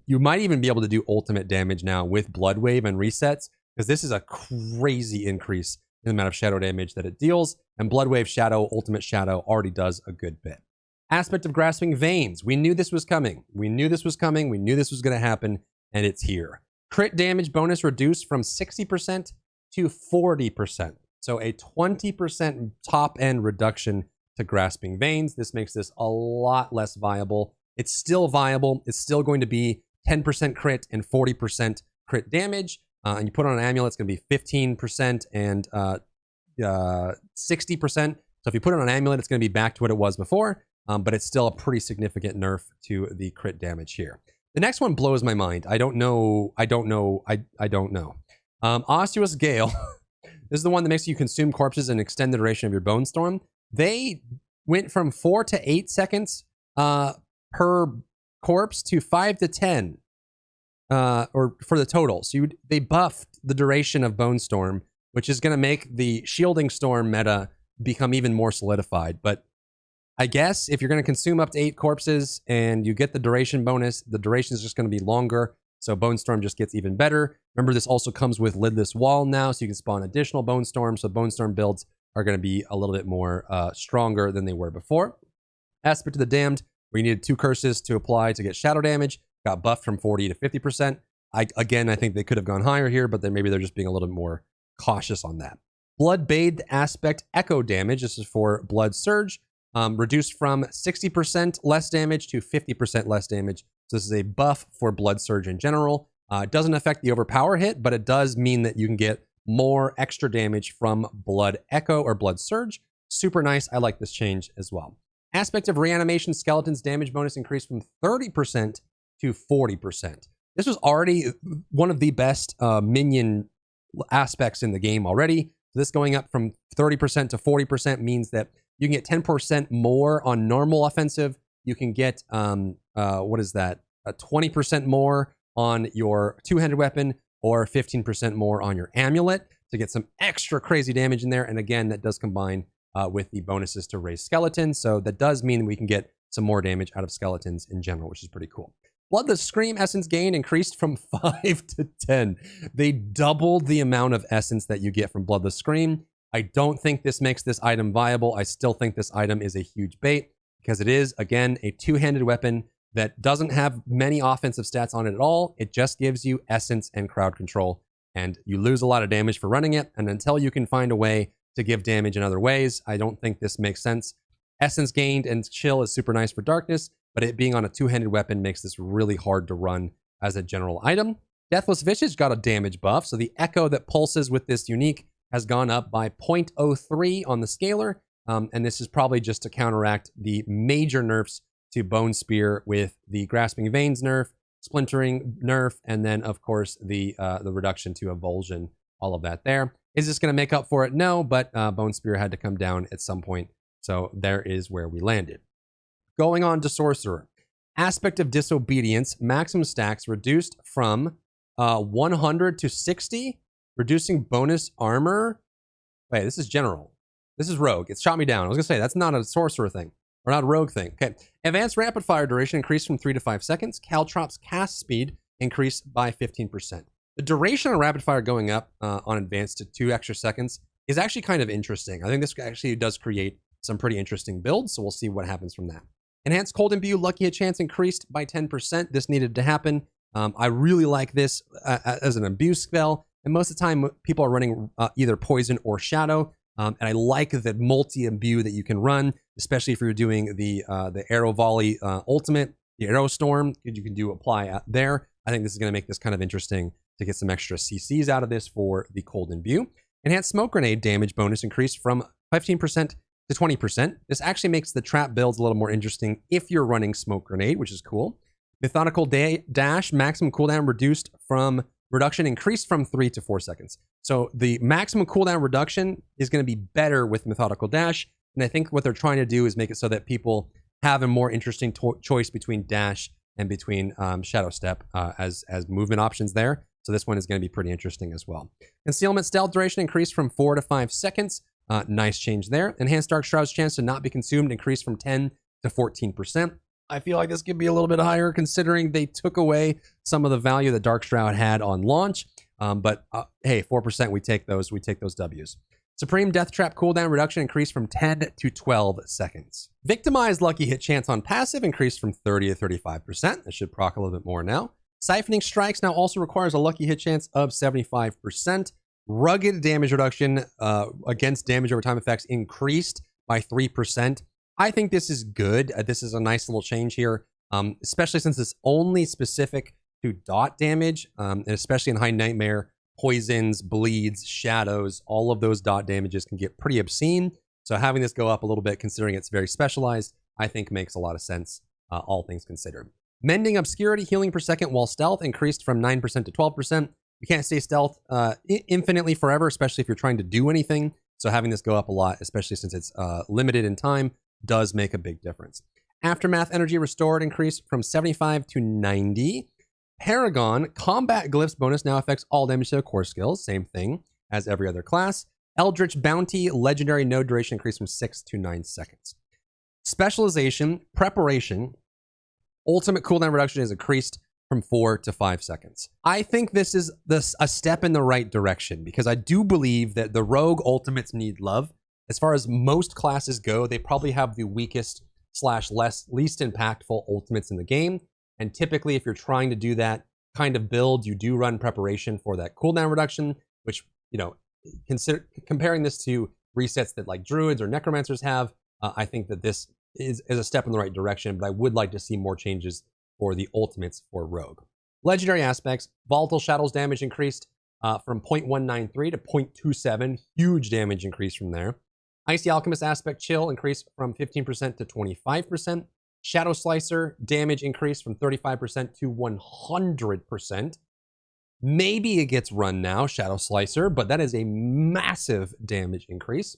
you might even be able to do ultimate damage now with Blood Wave and resets, because this is a crazy increase in the amount of shadow damage that it deals, and Blood Wave Shadow, Ultimate Shadow already does a good bit. Aspect of Grasping Veins. We knew this was coming. We knew this was coming. We knew this was going to happen, and it's here. Crit damage bonus reduced from 60% to 40%. So a 20% top-end reduction to Grasping Veins. This makes this a lot less viable. It's still viable. It's still going to be 10% crit and 40% crit damage. And you put on an amulet, it's going to be 15% and 60%. So if you put it on an amulet, it's going to be back to what it was before, but it's still a pretty significant nerf to the crit damage here. The next one blows my mind. I don't know. Osseous Gale. This is the one that makes you consume corpses and extend the duration of your Bone Storm. They went from 4 to 8 seconds per corpse to 5 to 10. Or for the total. So they buffed the duration of Bone Storm, which is going to make the Shielding Storm meta become even more solidified. But I guess if you're going to consume up to 8 corpses and you get the duration bonus, the duration is just going to be longer. So Bone Storm just gets even better. Remember, this also comes with Lidless Wall now, so you can spawn additional Bone Storm. So Bone Storm builds are going to be a little bit more stronger than they were before. Aspect of the Damned, where you needed 2 curses to apply to get shadow damage, got buffed from 40 to 50%. I think they could have gone higher here, but then maybe they're just being a little bit more cautious on that. Blood Bathed Aspect Echo damage, this is for Blood Surge, reduced from 60% less damage to 50% less damage. So this is a buff for Blood Surge in general. It doesn't affect the overpower hit, but it does mean that you can get more extra damage from Blood Echo or Blood Surge. Super nice. I like this change as well. Aspect of Reanimation Skeletons damage bonus increased from 30% to 40%. This was already one of the best minion aspects in the game already. So this going up from 30% to 40% means that you can get 10% more on normal offensive. You can get, what is that? 20% more on your two-handed weapon or 15% more on your amulet to get some extra crazy damage in there. And again, that does combine with the bonuses to raise skeletons. So that does mean we can get some more damage out of skeletons in general, which is pretty cool. Bloodless Scream essence gain increased from 5 to 10. They doubled the amount of essence that you get from Bloodless Scream. I don't think this makes this item viable. I still think this item is a huge bait because it is, again, a two-handed weapon that doesn't have many offensive stats on it at all. It just gives you essence and crowd control, and you lose a lot of damage for running it. And until you can find a way to give damage in other ways, I don't think this makes sense. Essence gained and chill is super nice for darkness, but it being on a two-handed weapon makes this really hard to run as a general item. Deathless Visage got a damage buff, so the echo that pulses with this unique has gone up by 0.03 on the scaler, and this is probably just to counteract the major nerfs to Bone Spear with the Grasping Veins nerf, Splintering nerf, and then, of course, the reduction to Avulsion, all of that there. Is this going to make up for it? No, but Bone Spear had to come down at some point, so there is where we landed. Going on to Sorcerer. Aspect of Disobedience, maximum stacks reduced from 100 to 60, reducing bonus armor. Wait, this is general. This is rogue. It shot me down. I was going to say, that's not a Sorcerer thing. Or not a rogue thing. Okay. Advanced rapid fire duration increased from 3 to 5 seconds. Caltrops cast speed increased by 15%. The duration of rapid fire going up on advanced to 2 extra seconds is actually kind of interesting. I think this actually does create some pretty interesting builds, so we'll see what happens from that. Enhanced Cold Imbue, lucky hit chance increased by 10%. This needed to happen. I really like this as an abuse spell, and most of the time people are running either poison or shadow. And I like the multi-imbue that you can run, especially if you're doing the arrow volley ultimate, the arrow storm, you can do apply out there. I think this is going to make this kind of interesting to get some extra CCs out of this for the cold imbue. Enhanced smoke grenade damage bonus increased from 15% to 20%. This actually makes the trap builds a little more interesting if you're running smoke grenade, which is cool. Methodical dash maximum cooldown reduction increased from 3 to 4 seconds. So the maximum cooldown reduction is going to be better with Methodical Dash. And I think what they're trying to do is make it so that people have a more interesting choice between Dash and between Shadow Step as movement options there. So this one is going to be pretty interesting as well. Concealment stealth duration increased from 4 to 5 seconds. Nice change there. Enhanced Dark Shroud's chance to not be consumed increased from 10 to 14%. I feel like this could be a little bit higher considering they took away some of the value that Dark Shroud had on launch. But hey, 4%, we take those Ws. Supreme Death Trap cooldown reduction increased from 10 to 12 seconds. Victimized lucky hit chance on passive increased from 30 to 35%. That should proc a little bit more now. Siphoning Strikes now also requires a lucky hit chance of 75%. Rugged damage reduction against damage over time effects increased by 3%. I think this is good. This is a nice little change here, especially since it's only specific to dot damage, and especially in High Nightmare, poisons, bleeds, shadows, all of those dot damages can get pretty obscene. So having this go up a little bit, considering it's very specialized, I think makes a lot of sense, all things considered. Mending Obscurity, healing per second while stealth increased from 9% to 12%. You can't stay stealth infinitely forever, especially if you're trying to do anything. So having this go up a lot, especially since it's limited in time, does make a big difference. Aftermath energy restored increased from 75 to 90. Paragon combat glyphs bonus now affects all damage to the core skills. Same thing as every other class. Eldritch Bounty legendary node duration increased from 6 to 9 seconds. Specialization preparation ultimate cooldown reduction is increased from 4 to 5 seconds. I think this is a step in the right direction because I do believe that the rogue ultimates need love. As far as most classes go, they probably have the weakest / least impactful ultimates in the game. And typically, if you're trying to do that kind of build, you do run preparation for that cooldown reduction, which, you know, comparing this to resets that like Druids or Necromancers have, I think that this is a step in the right direction, but I would like to see more changes for the ultimates for Rogue. Legendary aspects, Volatile Shadows damage increased from 0.193 to 0.27, huge damage increase from there. Icy Alchemist aspect chill increased from 15% to 25%. Shadow Slicer damage increased from 35% to 100%. Maybe it gets run now, Shadow Slicer, but that is a massive damage increase.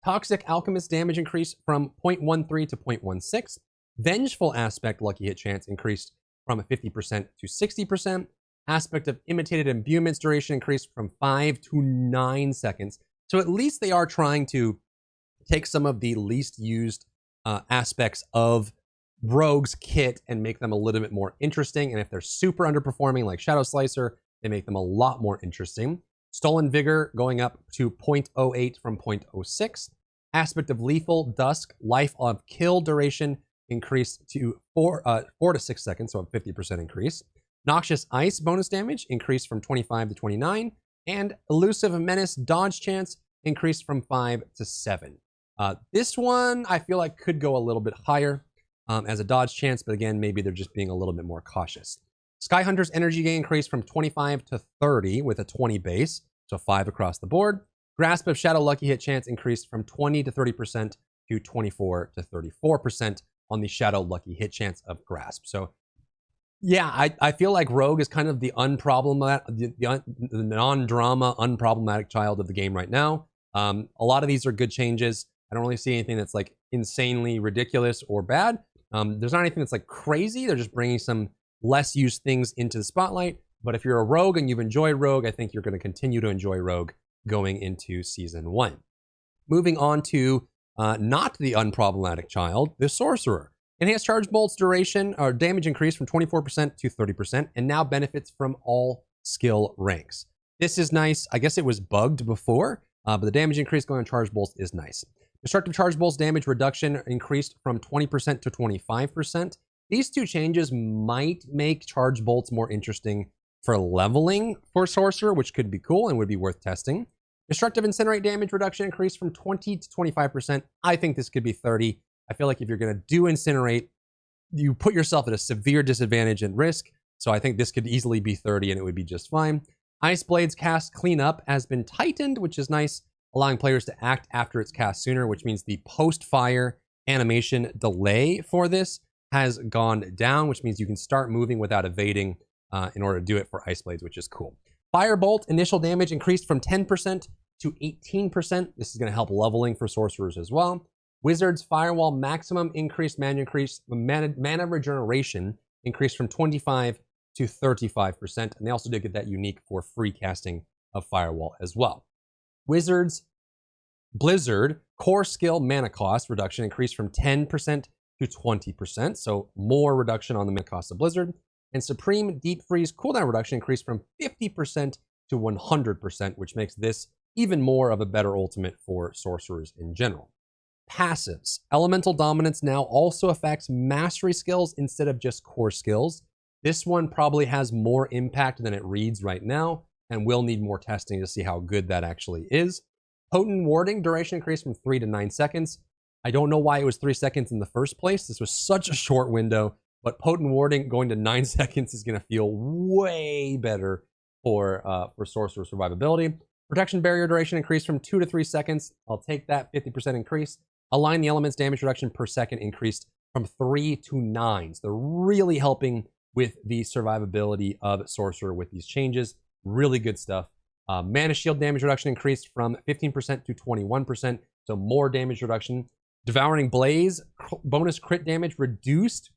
Toxic Alchemist damage increased from 0.13 to 0.16. Vengeful aspect lucky hit chance increased from 50% to 60%. Aspect of imitated imbuements duration increased from 5 to 9 seconds. So at least they are trying to take some of the least used aspects of Rogue's kit and make them a little bit more interesting. And if they're super underperforming like Shadow Slicer, they make them a lot more interesting. Stolen Vigor going up to 0.08 from 0.06. Aspect of Lethal Dusk life of kill duration increased to 4 to 6 seconds, so a 50% increase. Noxious Ice bonus damage increased from 25 to 29. And Elusive Menace dodge chance increased from 5 to 7. This one I feel like could go a little bit higher as a dodge chance, but again, maybe they're just being a little bit more cautious. Sky Hunter's energy gain increased from 25 to 30 with a 20 base, so 5 across the board. Grasp of Shadow Lucky Hit chance increased from 20 to 30% to 24 to 34% on the Shadow Lucky Hit chance of Grasp. So yeah, I feel like Rogue is kind of the unproblematic, the non-drama, unproblematic child of the game right now. A lot of these are good changes. I don't really see anything that's like insanely ridiculous or bad. There's not anything that's like crazy. They're just bringing some less used things into the spotlight. But if you're a Rogue and you've enjoyed Rogue, I think you're going to continue to enjoy Rogue going into Season 1. Moving on to not the unproblematic child, the Sorcerer. Enhanced Charge Bolt's duration or damage increased from 24% to 30% and now benefits from all skill ranks. This is nice. I guess it was bugged before, but the damage increase going on Charge Bolts is nice. Destructive Charge Bolt's damage reduction increased from 20% to 25%. These two changes might make Charge Bolts more interesting for leveling for Sorcerer, which could be cool and would be worth testing. Destructive Incinerate damage reduction increased from 20 to 25%. I think this could be 30. I feel like if you're going to do Incinerate, you put yourself at a severe disadvantage and risk. So I think this could easily be 30 and it would be just fine. Ice Blade's cast cleanup has been tightened, which is nice, allowing players to act after it's cast sooner, which means the post-fire animation delay for this has gone down, which means you can start moving without evading in order to do it for Ice Blades, which is cool. Firebolt initial damage increased from 10% to 18%. This is going to help leveling for sorcerers as well. Wizard's Firewall maximum mana regeneration increased from 25 to 35%. And they also did get that unique for free casting of Firewall as well. Wizard's Blizzard core skill mana cost reduction increased from 10% to 20%, so more reduction on the mana cost of Blizzard. And Supreme Deep Freeze cooldown reduction increased from 50% to 100%, which makes this even more of a better ultimate for sorcerers in general. Passives. Elemental Dominance now also affects mastery skills instead of just core skills. This one probably has more impact than it reads right now, and will need more testing to see how good that actually is. Potent Warding duration increased from 3 to 9 seconds. I don't know why it was 3 seconds in the first place. This was such a short window, but Potent Warding going to 9 seconds is going to feel way better for Sorcerer survivability. Protection Barrier duration increased from 2 to 3 seconds. I'll take that 50% increase. Align the Elements damage reduction per second increased from 3 to 9. So they're really helping with the survivability of Sorcerer with these changes. Really good stuff. Mana Shield damage reduction increased from 15% to 21%, so more damage reduction. Devouring Blaze bonus crit damage reduced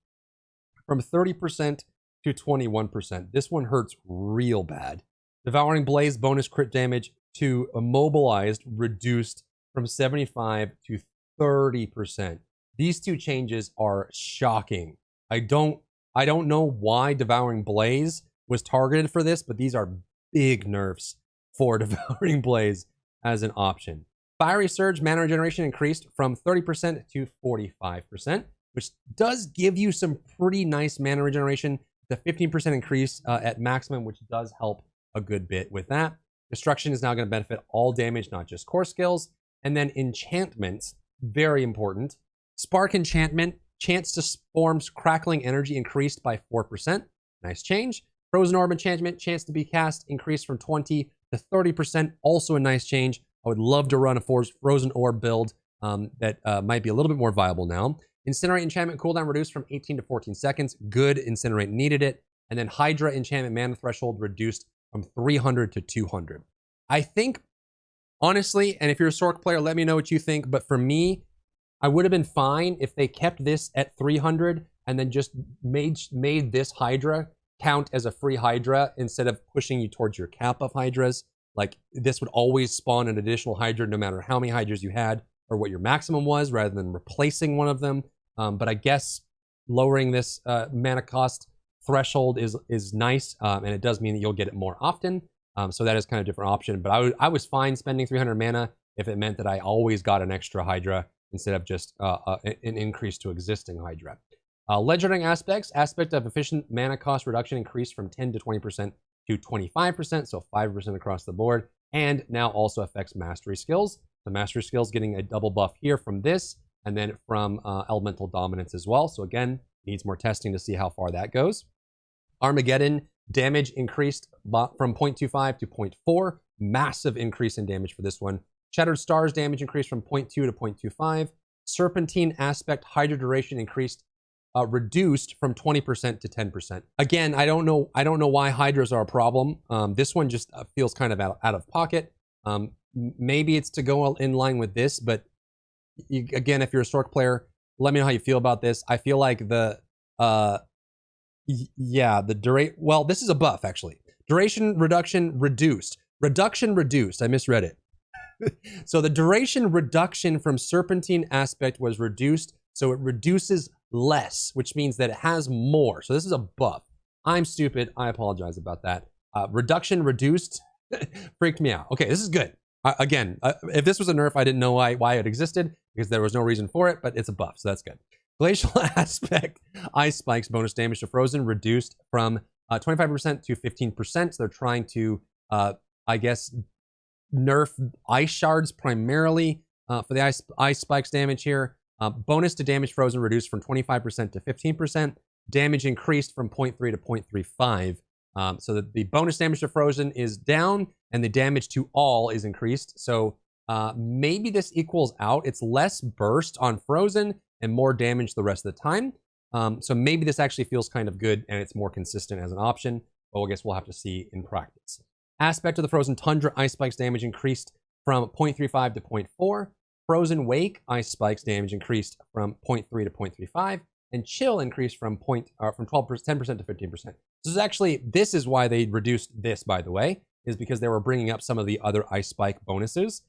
from 30% to 21%. This one hurts real bad. Devouring Blaze bonus crit damage to immobilized reduced from 75 to 30%. These two changes are shocking. I don't know why Devouring Blaze was targeted for this, but these are big nerfs for Devouring Blaze as an option. Fiery Surge mana regeneration increased from 30% to 45%, which does give you some pretty nice mana regeneration. The 15% increase at maximum, which does help a good bit with that. Destruction is now going to benefit all damage, not just core skills. And then enchantments, very important. Spark Enchantment, chance to form crackling energy increased by 4%. Nice change. Frozen Orb Enchantment, chance to be cast increased from 20 to 30%. Also a nice change. I would love to run a Frozen Orb build that might be a little bit more viable now. Incinerate Enchantment cooldown reduced from 18 to 14 seconds. Good, Incinerate needed it. And then Hydra Enchantment mana threshold reduced from 300 to 200. I think, honestly, and if you're a Sorc player, let me know what you think. But for me, I would have been fine if they kept this at 300 and then just made this Hydra count as a free Hydra instead of pushing you towards your cap of Hydras. Like, this would always spawn an additional Hydra no matter how many Hydras you had or what your maximum was, rather than replacing one of them. But I guess lowering this mana cost threshold is nice, and it does mean that you'll get it more often. So that is kind of a different option. But I was fine spending 300 mana if it meant that I always got an extra Hydra instead of just an increase to existing Hydra. Legendary aspect of efficient mana cost reduction increased from 10 to 20% to 25%, so 5% across the board, and now also affects mastery skills. The mastery skills getting a double buff here from this, and then from elemental dominance as well. So again, needs more testing to see how far that goes. Armageddon, damage increased from 0.25 to 0.4. Massive increase in damage for this one. Shattered Stars damage increased from 0.2 to 0.25. Serpentine Aspect Hydra duration increased, reduced from 20% to 10%. Again, I don't know why Hydras are a problem. This one just feels kind of out of pocket. Maybe it's to go in line with this, but again, if you're a Stork player, let me know how you feel about this. I feel like the duration. Well, this is a buff actually. Duration reduction reduced. Reduction reduced. I misread it. So the duration reduction from Serpentine Aspect was reduced, so it reduces less, which means that it has more. So this is a buff. I'm stupid. I apologize about that. Reduction reduced freaked me out. Okay, this is good. Again, if this was a nerf, I didn't know why it existed because there was no reason for it, but it's a buff, so that's good. Glacial Aspect Ice Spikes bonus damage to Frozen reduced from 25% to 15%. So they're trying to, I guess, nerf ice shards primarily for the ice spikes damage here. Bonus to damage Frozen reduced from 25% to 15%. Damage increased from 0.3 to 0.35. So that the bonus damage to Frozen is down and the damage to all is increased. So maybe this equals out. It's less burst on Frozen and more damage the rest of the time. So maybe this actually feels kind of good and it's more consistent as an option. But I guess we'll have to see in practice. Aspect of the Frozen Tundra Ice Spikes damage increased from 0.35 to 0.4. Frozen Wake Ice Spikes damage increased from 0.3 to 0.35. And Chill increased from 10% to 15%. This is why they reduced this, by the way, is because they were bringing up some of the other Ice Spike bonuses,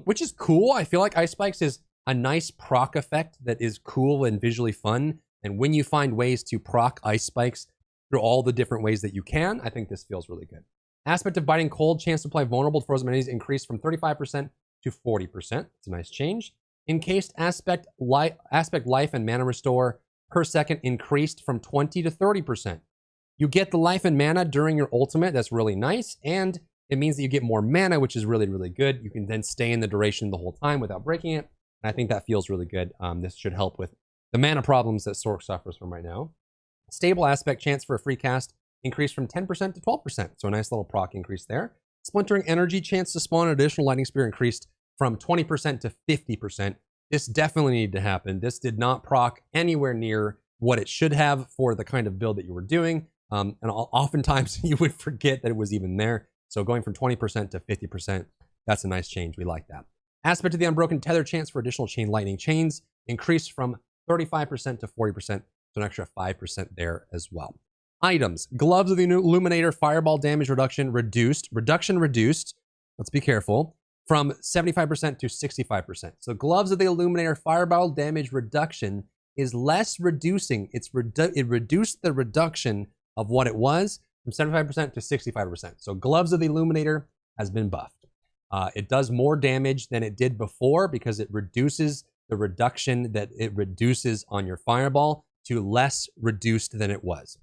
which is cool. I feel like Ice Spikes is a nice proc effect that is cool and visually fun. And when you find ways to proc Ice Spikes through all the different ways that you can, I think this feels really good. Aspect of Biting Cold, chance to apply vulnerable to frozen enemies increased from 35% to 40%. It's a nice change. Encased Aspect Life and Mana Restore per second increased from 20 to 30%. You get the life and mana during your ultimate. That's really nice. And it means that you get more mana, which is really, really good. You can then stay in the duration the whole time without breaking it. And I think that feels really good. This should help with the mana problems that Sork suffers from right now. Stable Aspect, chance for a free cast increased from 10% to 12%. So a nice little proc increase there. Splintering Energy, chance to spawn an additional Lightning Spear increased from 20% to 50%. This definitely needed to happen. This did not proc anywhere near what it should have for the kind of build that you were doing. And oftentimes you would forget that it was even there. So going from 20% to 50%, that's a nice change. We like that. Aspect of the Unbroken Tether, chance for additional Chain Lightning Chains increased from 35% to 40%. So an extra 5% there as well. Items. Gloves of the Illuminator, Fireball damage reduction reduced. Let's be careful. From 75% to 65%. So Gloves of the Illuminator, Fireball damage reduction is less reducing. It reduced the reduction of what it was from 75% to 65%. So Gloves of the Illuminator has been buffed. It does more damage than it did before because it reduces the reduction that it reduces on your Fireball to less reduced than it was.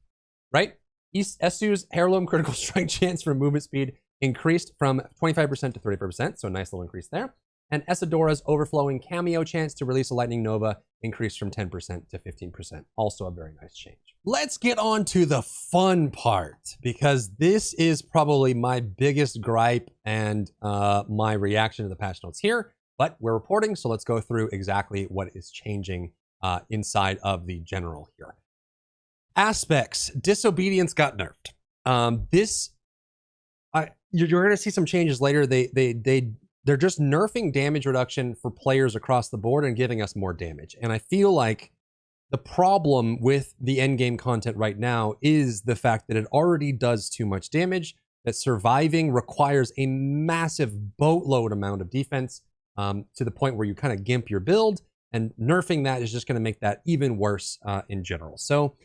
Right? Esu's Heirloom critical strike chance for movement speed increased from 25% to 35%, so a nice little increase there. And Esidora's Overflowing Cameo chance to release a Lightning Nova increased from 10% to 15%, also a very nice change. Let's get on to the fun part, because this is probably my biggest gripe and my reaction to the patch notes here, but we're reporting, so let's go through exactly what is changing inside of the general here. Aspects. Disobedience got nerfed. You're going to see some changes later. They're just nerfing damage reduction for players across the board and giving us more damage. And I feel like the problem with the endgame content right now is the fact that it already does too much damage, that surviving requires a massive boatload amount of defense to the point where you kind of gimp your build, and nerfing that is just going to make that even worse in general. So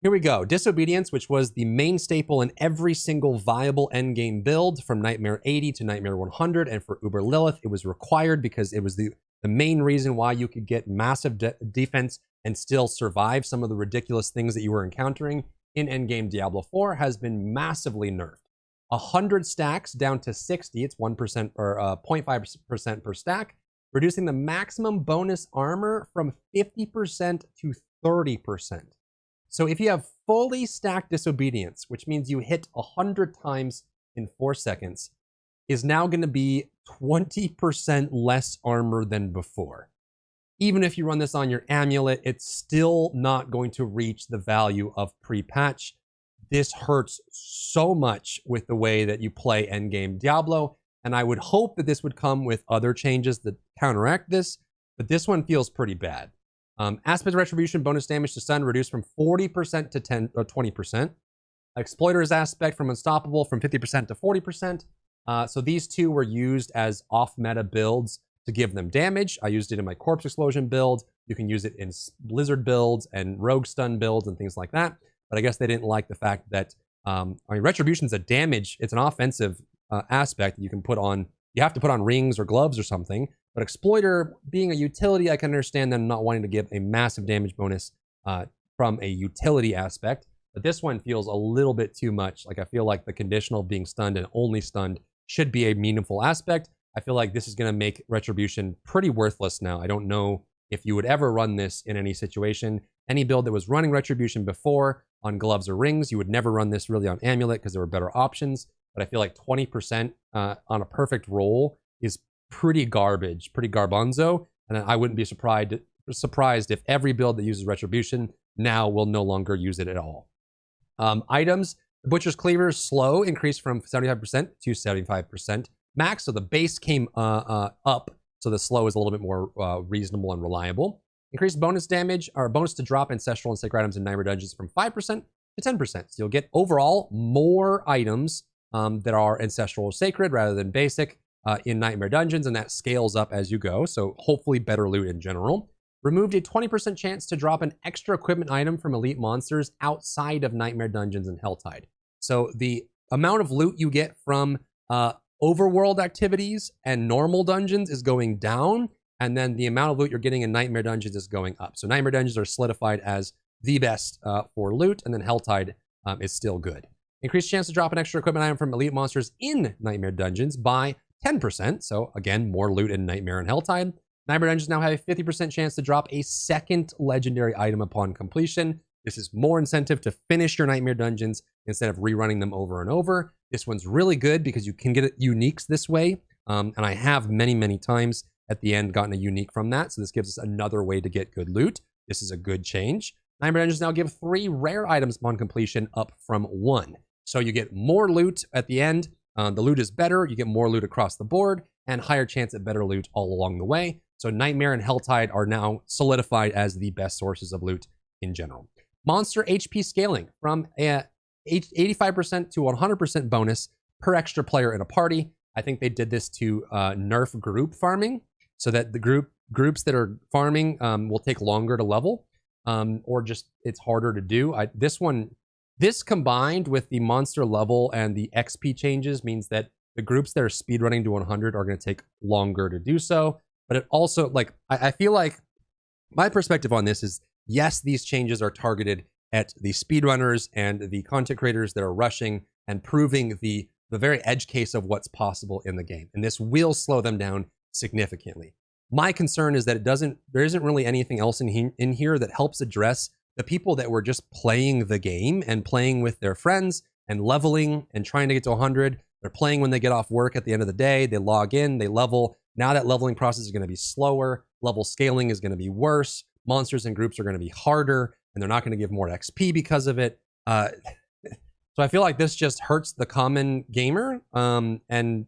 here we go. Disobedience, which was the main staple in every single viable endgame build from Nightmare 80 to Nightmare 100, and for Uber Lilith, it was required because it was the main reason why you could get massive defense and still survive some of the ridiculous things that you were encountering in endgame Diablo 4 has been massively nerfed. 100 stacks down to 60, it's 1% or 0.5% per stack, reducing the maximum bonus armor from 50% to 30%. So if you have fully stacked Disobedience, which means you hit 100 times in 4 seconds, is now going to be 20% less armor than before. Even if you run this on your amulet, it's still not going to reach the value of pre-patch. This hurts so much with the way that you play endgame Diablo, and I would hope that this would come with other changes that counteract this, but this one feels pretty bad. Aspect Retribution bonus damage to stun reduced from 40% to 20%. Exploiter's Aspect from Unstoppable from 50% to 40%. So these two were used as off-meta builds to give them damage. I used it in my Corpse Explosion build. You can use it in Blizzard builds and Rogue Stun builds and things like that. But I guess they didn't like the fact that, Retribution's a damage, it's an offensive aspect you can put on, you have to put on rings or gloves or something. But Exploiter, being a utility, I can understand them not wanting to give a massive damage bonus from a utility aspect. But this one feels a little bit too much. Like, I feel like the conditional being stunned and only stunned should be a meaningful aspect. I feel like this is going to make Retribution pretty worthless now. I don't know if you would ever run this in any situation. Any build that was running Retribution before on gloves or rings, you would never run this really on amulet because there were better options. But I feel like 20% on a perfect roll is pretty garbage, pretty garbanzo. And I wouldn't be surprised if every build that uses Retribution now will no longer use it at all. Items, the Butcher's Cleaver slow increased from 75% to 75% max. So the base came up. So the slow is a little bit more reasonable and reliable. Increased bonus damage, or bonus to drop ancestral and sacred items in Nightmare Dungeons from 5% to 10%. So you'll get overall more items that are ancestral or sacred rather than basic in Nightmare Dungeons, and that scales up as you go. So hopefully better loot in general. Removed a 20% chance to drop an extra equipment item from elite monsters outside of Nightmare Dungeons and Helltide. So the amount of loot you get from overworld activities and normal dungeons is going down, and then the amount of loot you're getting in Nightmare Dungeons is going up. So Nightmare Dungeons are solidified as the best for loot, and then Helltide is still good. Increased chance to drop an extra equipment item from elite monsters in Nightmare Dungeons by 10%. So again, more loot in Nightmare and Helltide. Nightmare Dungeons now have a 50% chance to drop a second legendary item upon completion. This is more incentive to finish your Nightmare Dungeons instead of rerunning them over and over. This one's really good because you can get uniques this way. And I have many, many times at the end gotten a unique from that. So this gives us another way to get good loot. This is a good change. Nightmare Dungeons now give 3 rare items upon completion up from 1. So you get more loot at the end. The loot is better. You get more loot across the board and higher chance at better loot all along the way. So Nightmare and Helltide are now solidified as the best sources of loot in general. Monster HP scaling from 85% to 100% bonus per extra player in a party. I think they did this to nerf group farming so that the groups that are farming will take longer to level, or just it's harder to do. This combined with the monster level and the XP changes means that the groups that are speedrunning to 100 are going to take longer to do so. But it also, like, I feel like my perspective on this is, yes, these changes are targeted at the speedrunners and the content creators that are rushing and proving the very edge case of what's possible in the game. And this will slow them down significantly. My concern is that there isn't really anything else in here that helps address the people that were just playing the game and playing with their friends and leveling and trying to get to 100. They're playing when they get off work at the end of the day. They log in, they level. Now that leveling process is going to be slower. Level scaling is going to be worse. Monsters and groups are going to be harder, and they're not going to give more XP because of it. So I feel like this just hurts the common gamer, and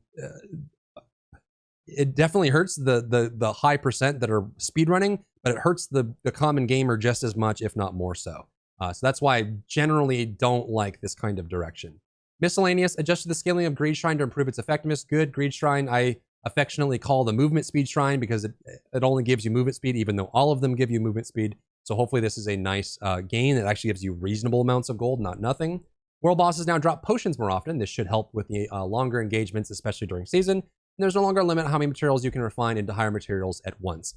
it definitely hurts the high percent that are speedrunning, but it hurts the common gamer just as much, if not more so. So that's why I generally don't like this kind of direction. Miscellaneous, adjusted the scaling of Greed Shrine to improve its effectiveness. Good. Greed Shrine, I affectionately call the movement speed shrine because it only gives you movement speed, even though all of them give you movement speed. So hopefully this is a nice gain that actually gives you reasonable amounts of gold, not nothing. World bosses now drop potions more often. This should help with the longer engagements, especially during season. And there's no longer a limit how many materials you can refine into higher materials at once.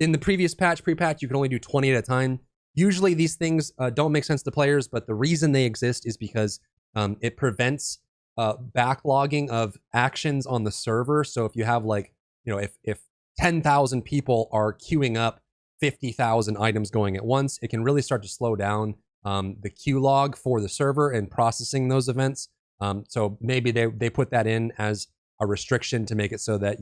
In the previous patch, pre-patch, you can only do 20 at a time. Usually these things don't make sense to players, but the reason they exist is because it prevents backlogging of actions on the server. So if you have, like, you know, if 10,000 people are queuing up 50,000 items going at once, it can really start to slow down the queue log for the server and processing those events. So maybe they put that in as a restriction to make it so that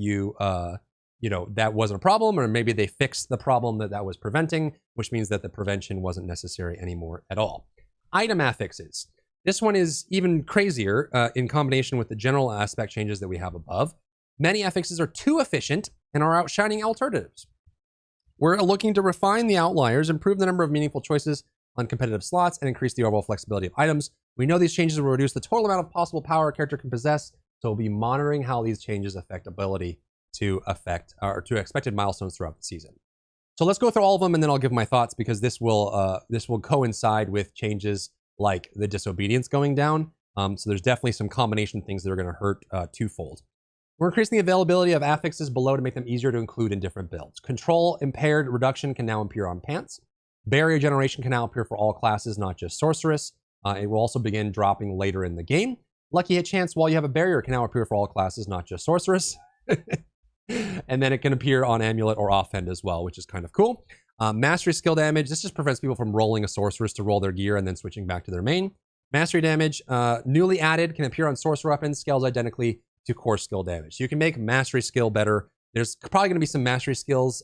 that wasn't a problem, or maybe they fixed the problem that was preventing, which means that the prevention wasn't necessary anymore at all. Item affixes. This one is even crazier in combination with the general aspect changes that we have above. Many affixes are too efficient and are outshining alternatives. We're looking to refine the outliers, improve the number of meaningful choices on competitive slots, and increase the overall flexibility of items. We know these changes will reduce the total amount of possible power a character can possess, so we'll be monitoring how these changes affect ability to expected milestones throughout the season. So let's go through all of them, and then I'll give my thoughts, because this will coincide with changes like the disobedience going down. So there's definitely some combination things that are going to hurt twofold. We're increasing the availability of affixes below to make them easier to include in different builds. Control impaired reduction can now appear on pants. Barrier generation can now appear for all classes, not just Sorceress. It will also begin dropping later in the game. Lucky hit chance while you have a barrier can now appear for all classes, not just Sorceress. And then it can appear on Amulet or Offhand as well, which is kind of cool. Mastery skill damage. This just prevents people from rolling a Sorceress to roll their gear and then switching back to their main. Mastery damage, newly added, can appear on Sorcerer weapons, scales identically to core skill damage. So you can make mastery skill better. There's probably going to be some mastery skills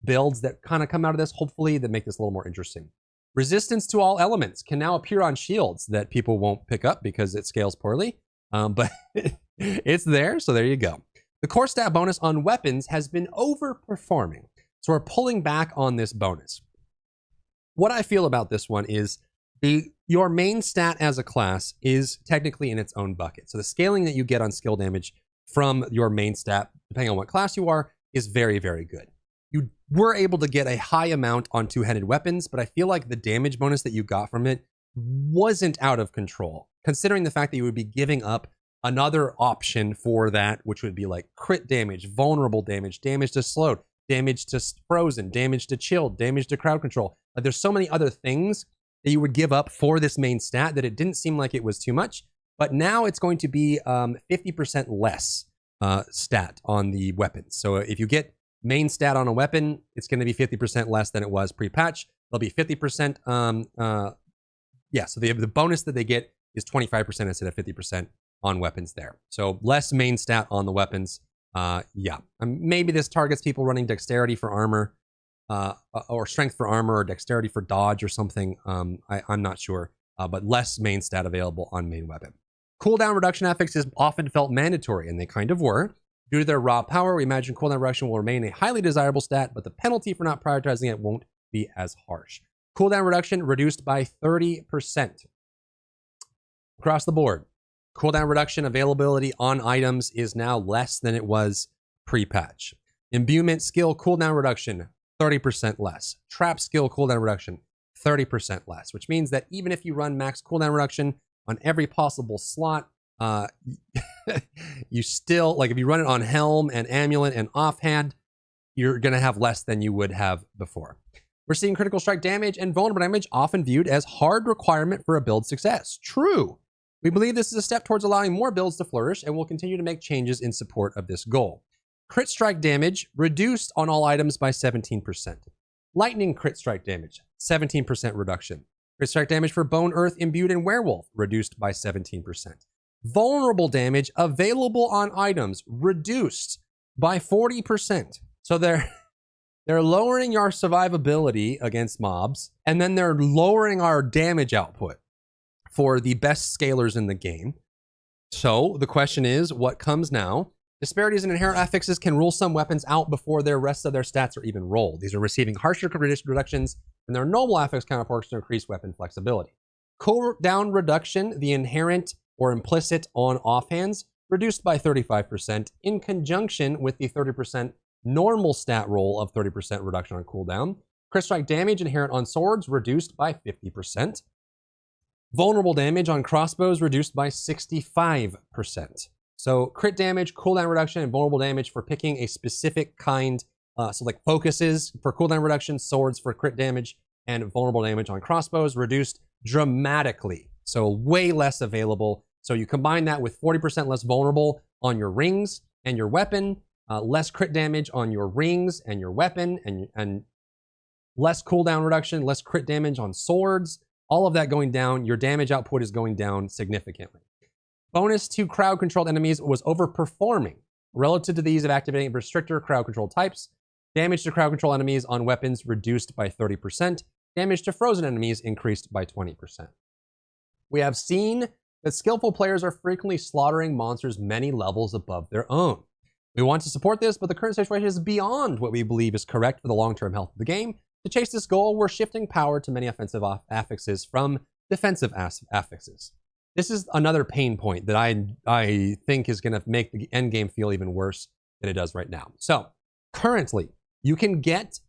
builds that kind of come out of this, hopefully, that make this a little more interesting. Resistance to all elements can now appear on shields that people won't pick up because it scales poorly, but it's there, so there you go. The core stat bonus on weapons has been overperforming, so we're pulling back on this bonus. What I feel about this one is your main stat as a class is technically in its own bucket. So the scaling that you get on skill damage from your main stat, depending on what class you are, is very, very good. You were able to get a high amount on two-handed weapons, but I feel like the damage bonus that you got from it wasn't out of control, considering the fact that you would be giving up another option for that, which would be like crit damage, vulnerable damage, damage to slowed, damage to frozen, damage to chilled, damage to crowd control. Like, there's so many other things that you would give up for this main stat that it didn't seem like it was too much. But now it's going to be 50% less stat on the weapons. So if you get main stat on a weapon, it's going to be 50% less than it was pre-patch. There'll be 50%. So the bonus that they get is 25% instead of 50% on weapons there. So less main stat on the weapons. Maybe this targets people running dexterity for armor, or strength for armor, or dexterity for dodge or something. I'm not sure, but less main stat available on main weapon. Cooldown reduction affixes often felt mandatory, and they kind of were. Due to their raw power, we imagine cooldown reduction will remain a highly desirable stat, but the penalty for not prioritizing it won't be as harsh. Cooldown reduction reduced by 30%. Across the board, cooldown reduction availability on items is now less than it was pre-patch. Imbuement skill cooldown reduction, 30% less. Trap skill cooldown reduction, 30% less, which means that even if you run max cooldown reduction on every possible slot, you still, like if you run it on Helm and Amulet and Offhand, you're going to have less than you would have before. We're seeing critical strike damage and vulnerable damage often viewed as hard requirement for a build success. True. We believe this is a step towards allowing more builds to flourish, and we'll continue to make changes in support of this goal. Crit strike damage reduced on all items by 17%. Lightning crit strike damage, 17% reduction. Crit strike damage for Bone Earth Imbued and Werewolf, reduced by 17%. Vulnerable damage available on items, reduced by 40%. So they're lowering our survivability against mobs, and then they're lowering our damage output for the best scalers in the game. So the question is, what comes now? Disparities in inherent affixes can rule some weapons out before the rest of their stats are even rolled. These are receiving harsher reductions in their normal affix counterparts to increase weapon flexibility. Cooldown reduction, the inherent or implicit on offhands, reduced by 35% in conjunction with the 30% normal stat roll of 30% reduction on cooldown. Crit strike damage inherent on swords reduced by 50%. Vulnerable damage on crossbows reduced by 65%. So crit damage, cooldown reduction, and vulnerable damage for picking a specific kind. So like focuses for cooldown reduction, swords for crit damage, and vulnerable damage on crossbows reduced dramatically. So way less available. So you combine that with 40% less vulnerable on your rings and your weapon, less crit damage on your rings and your weapon, and less cooldown reduction, less crit damage on swords. All of that going down, your damage output is going down significantly. Bonus to crowd-controlled enemies was overperforming relative to the ease of activating restrictor crowd-control types. Damage to crowd-control enemies on weapons reduced by 30%. Damage to frozen enemies increased by 20%. We have seen that skillful players are frequently slaughtering monsters many levels above their own. We want to support this, but the current situation is beyond what we believe is correct for the long-term health of the game. To chase this goal, we're shifting power to many offensive affixes from defensive affixes. This is another pain point that I think is going to make the end game feel even worse than it does right now. So currently, you can get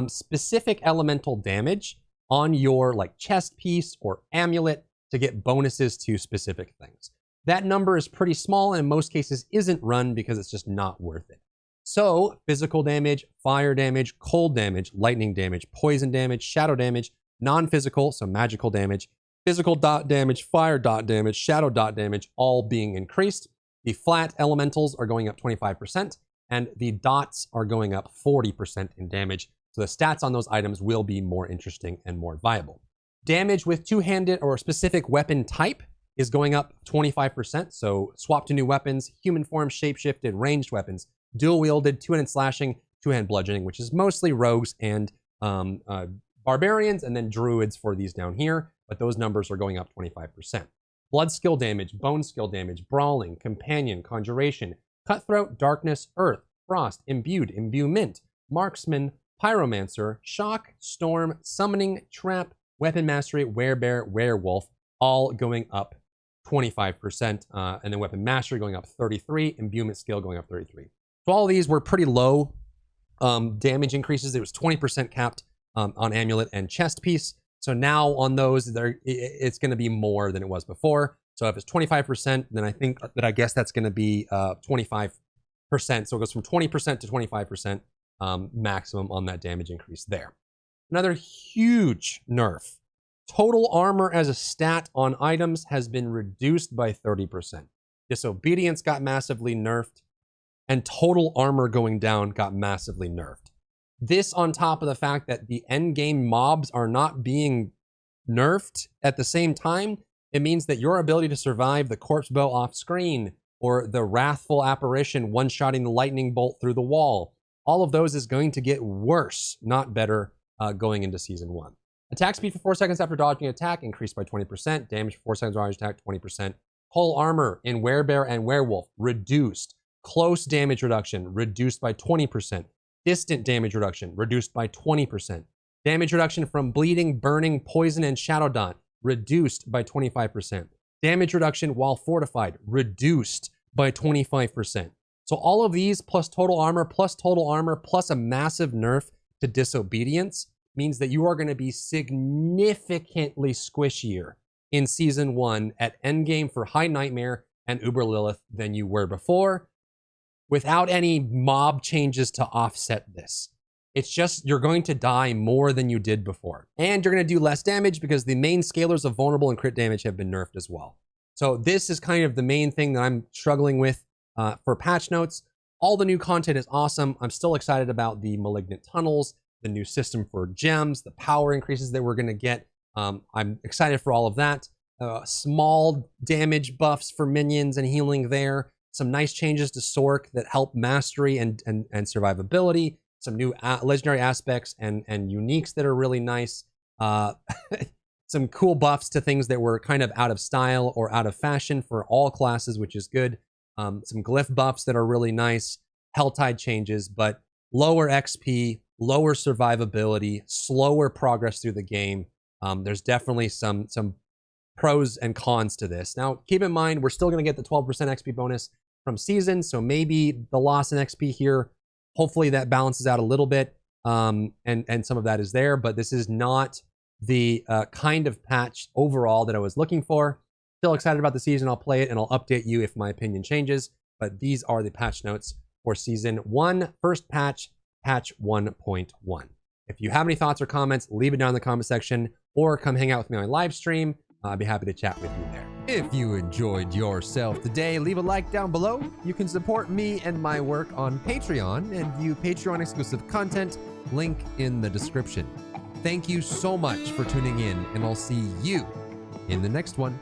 specific elemental damage on your like chest piece or amulet to get bonuses to specific things. That number is pretty small and in most cases isn't run because it's just not worth it. So physical damage, fire damage, cold damage, lightning damage, poison damage, shadow damage, non-physical, so magical damage, physical dot damage, fire dot damage, shadow dot damage, all being increased. The flat elementals are going up 25% and the dots are going up 40% in damage. So the stats on those items will be more interesting and more viable. Damage with two-handed or a specific weapon type is going up 25%. So swap to new weapons, human form, shapeshifted, ranged weapons, dual-wielded, two-handed slashing, two-hand bludgeoning, which is mostly rogues and barbarians, and then druids for these down here. But those numbers are going up 25%. Blood skill damage, bone skill damage, brawling, companion, conjuration, cutthroat, darkness, earth, frost, imbued, imbuement, marksman, pyromancer, shock, storm, summoning, trap, weapon mastery, werebear, werewolf, all going up 25%, and then weapon mastery going up 33, imbuement skill going up 33. So all of these were pretty low damage increases. It was 20% capped on amulet and chest piece. So now on those, it's going to be more than it was before. So if it's 25%, then I guess that's going to be 25%. So it goes from 20% to 25% maximum on that damage increase there. Another huge nerf. Total armor as a stat on items has been reduced by 30%. Disobedience got massively nerfed, and total armor going down got massively nerfed. This on top of the fact that the end game mobs are not being nerfed at the same time, it means that your ability to survive the corpse bow off screen or the wrathful apparition one-shotting the lightning bolt through the wall, all of those is going to get worse, not better, going into Season 1. Attack speed for 4 seconds after dodging an attack increased by 20%. Damage for 4 seconds after dodging attack, 20%. Whole armor in werebear and werewolf, reduced. Close damage reduction, reduced by 20%. Distant damage reduction, reduced by 20%. Damage reduction from bleeding, burning, poison, and shadow dot, reduced by 25%. Damage reduction while fortified, reduced by 25%. So all of these plus total armor plus a massive nerf to disobedience means that you are going to be significantly squishier in Season 1 at endgame for High Nightmare and Uber Lilith than you were before, without any mob changes to offset this. It's just you're going to die more than you did before. And you're going to do less damage because the main scalars of vulnerable and crit damage have been nerfed as well. So this is kind of the main thing that I'm struggling with for patch notes. All the new content is awesome. I'm still excited about the malignant tunnels, the new system for gems, the power increases that we're going to get. I'm excited for all of that. Small damage buffs for minions and healing there. Some nice changes to Sorc that help mastery and survivability. Some new legendary aspects and uniques that are really nice. Some cool buffs to things that were kind of out of style or out of fashion for all classes, which is good. Some glyph buffs that are really nice. Helltide changes, but lower XP, lower survivability, slower progress through the game. There's definitely some pros and cons to this. Now, keep in mind, we're still going to get the 12% XP bonus from Season, so maybe the loss in XP here, hopefully that balances out a little bit, and some of that is there, but this is not the kind of patch overall that I was looking for. Still excited about the season. I'll play it and I'll update you if my opinion changes, but these are the patch notes for Season 1, first patch, patch 1.1. If you have any thoughts or comments, leave it down in the comment section or come hang out with me on live stream. I'd be happy to chat with you there. If you enjoyed yourself today, leave a like down below. You can support me and my work on Patreon and view Patreon exclusive content, link in the description. Thank you so much for tuning in, and I'll see you in the next one.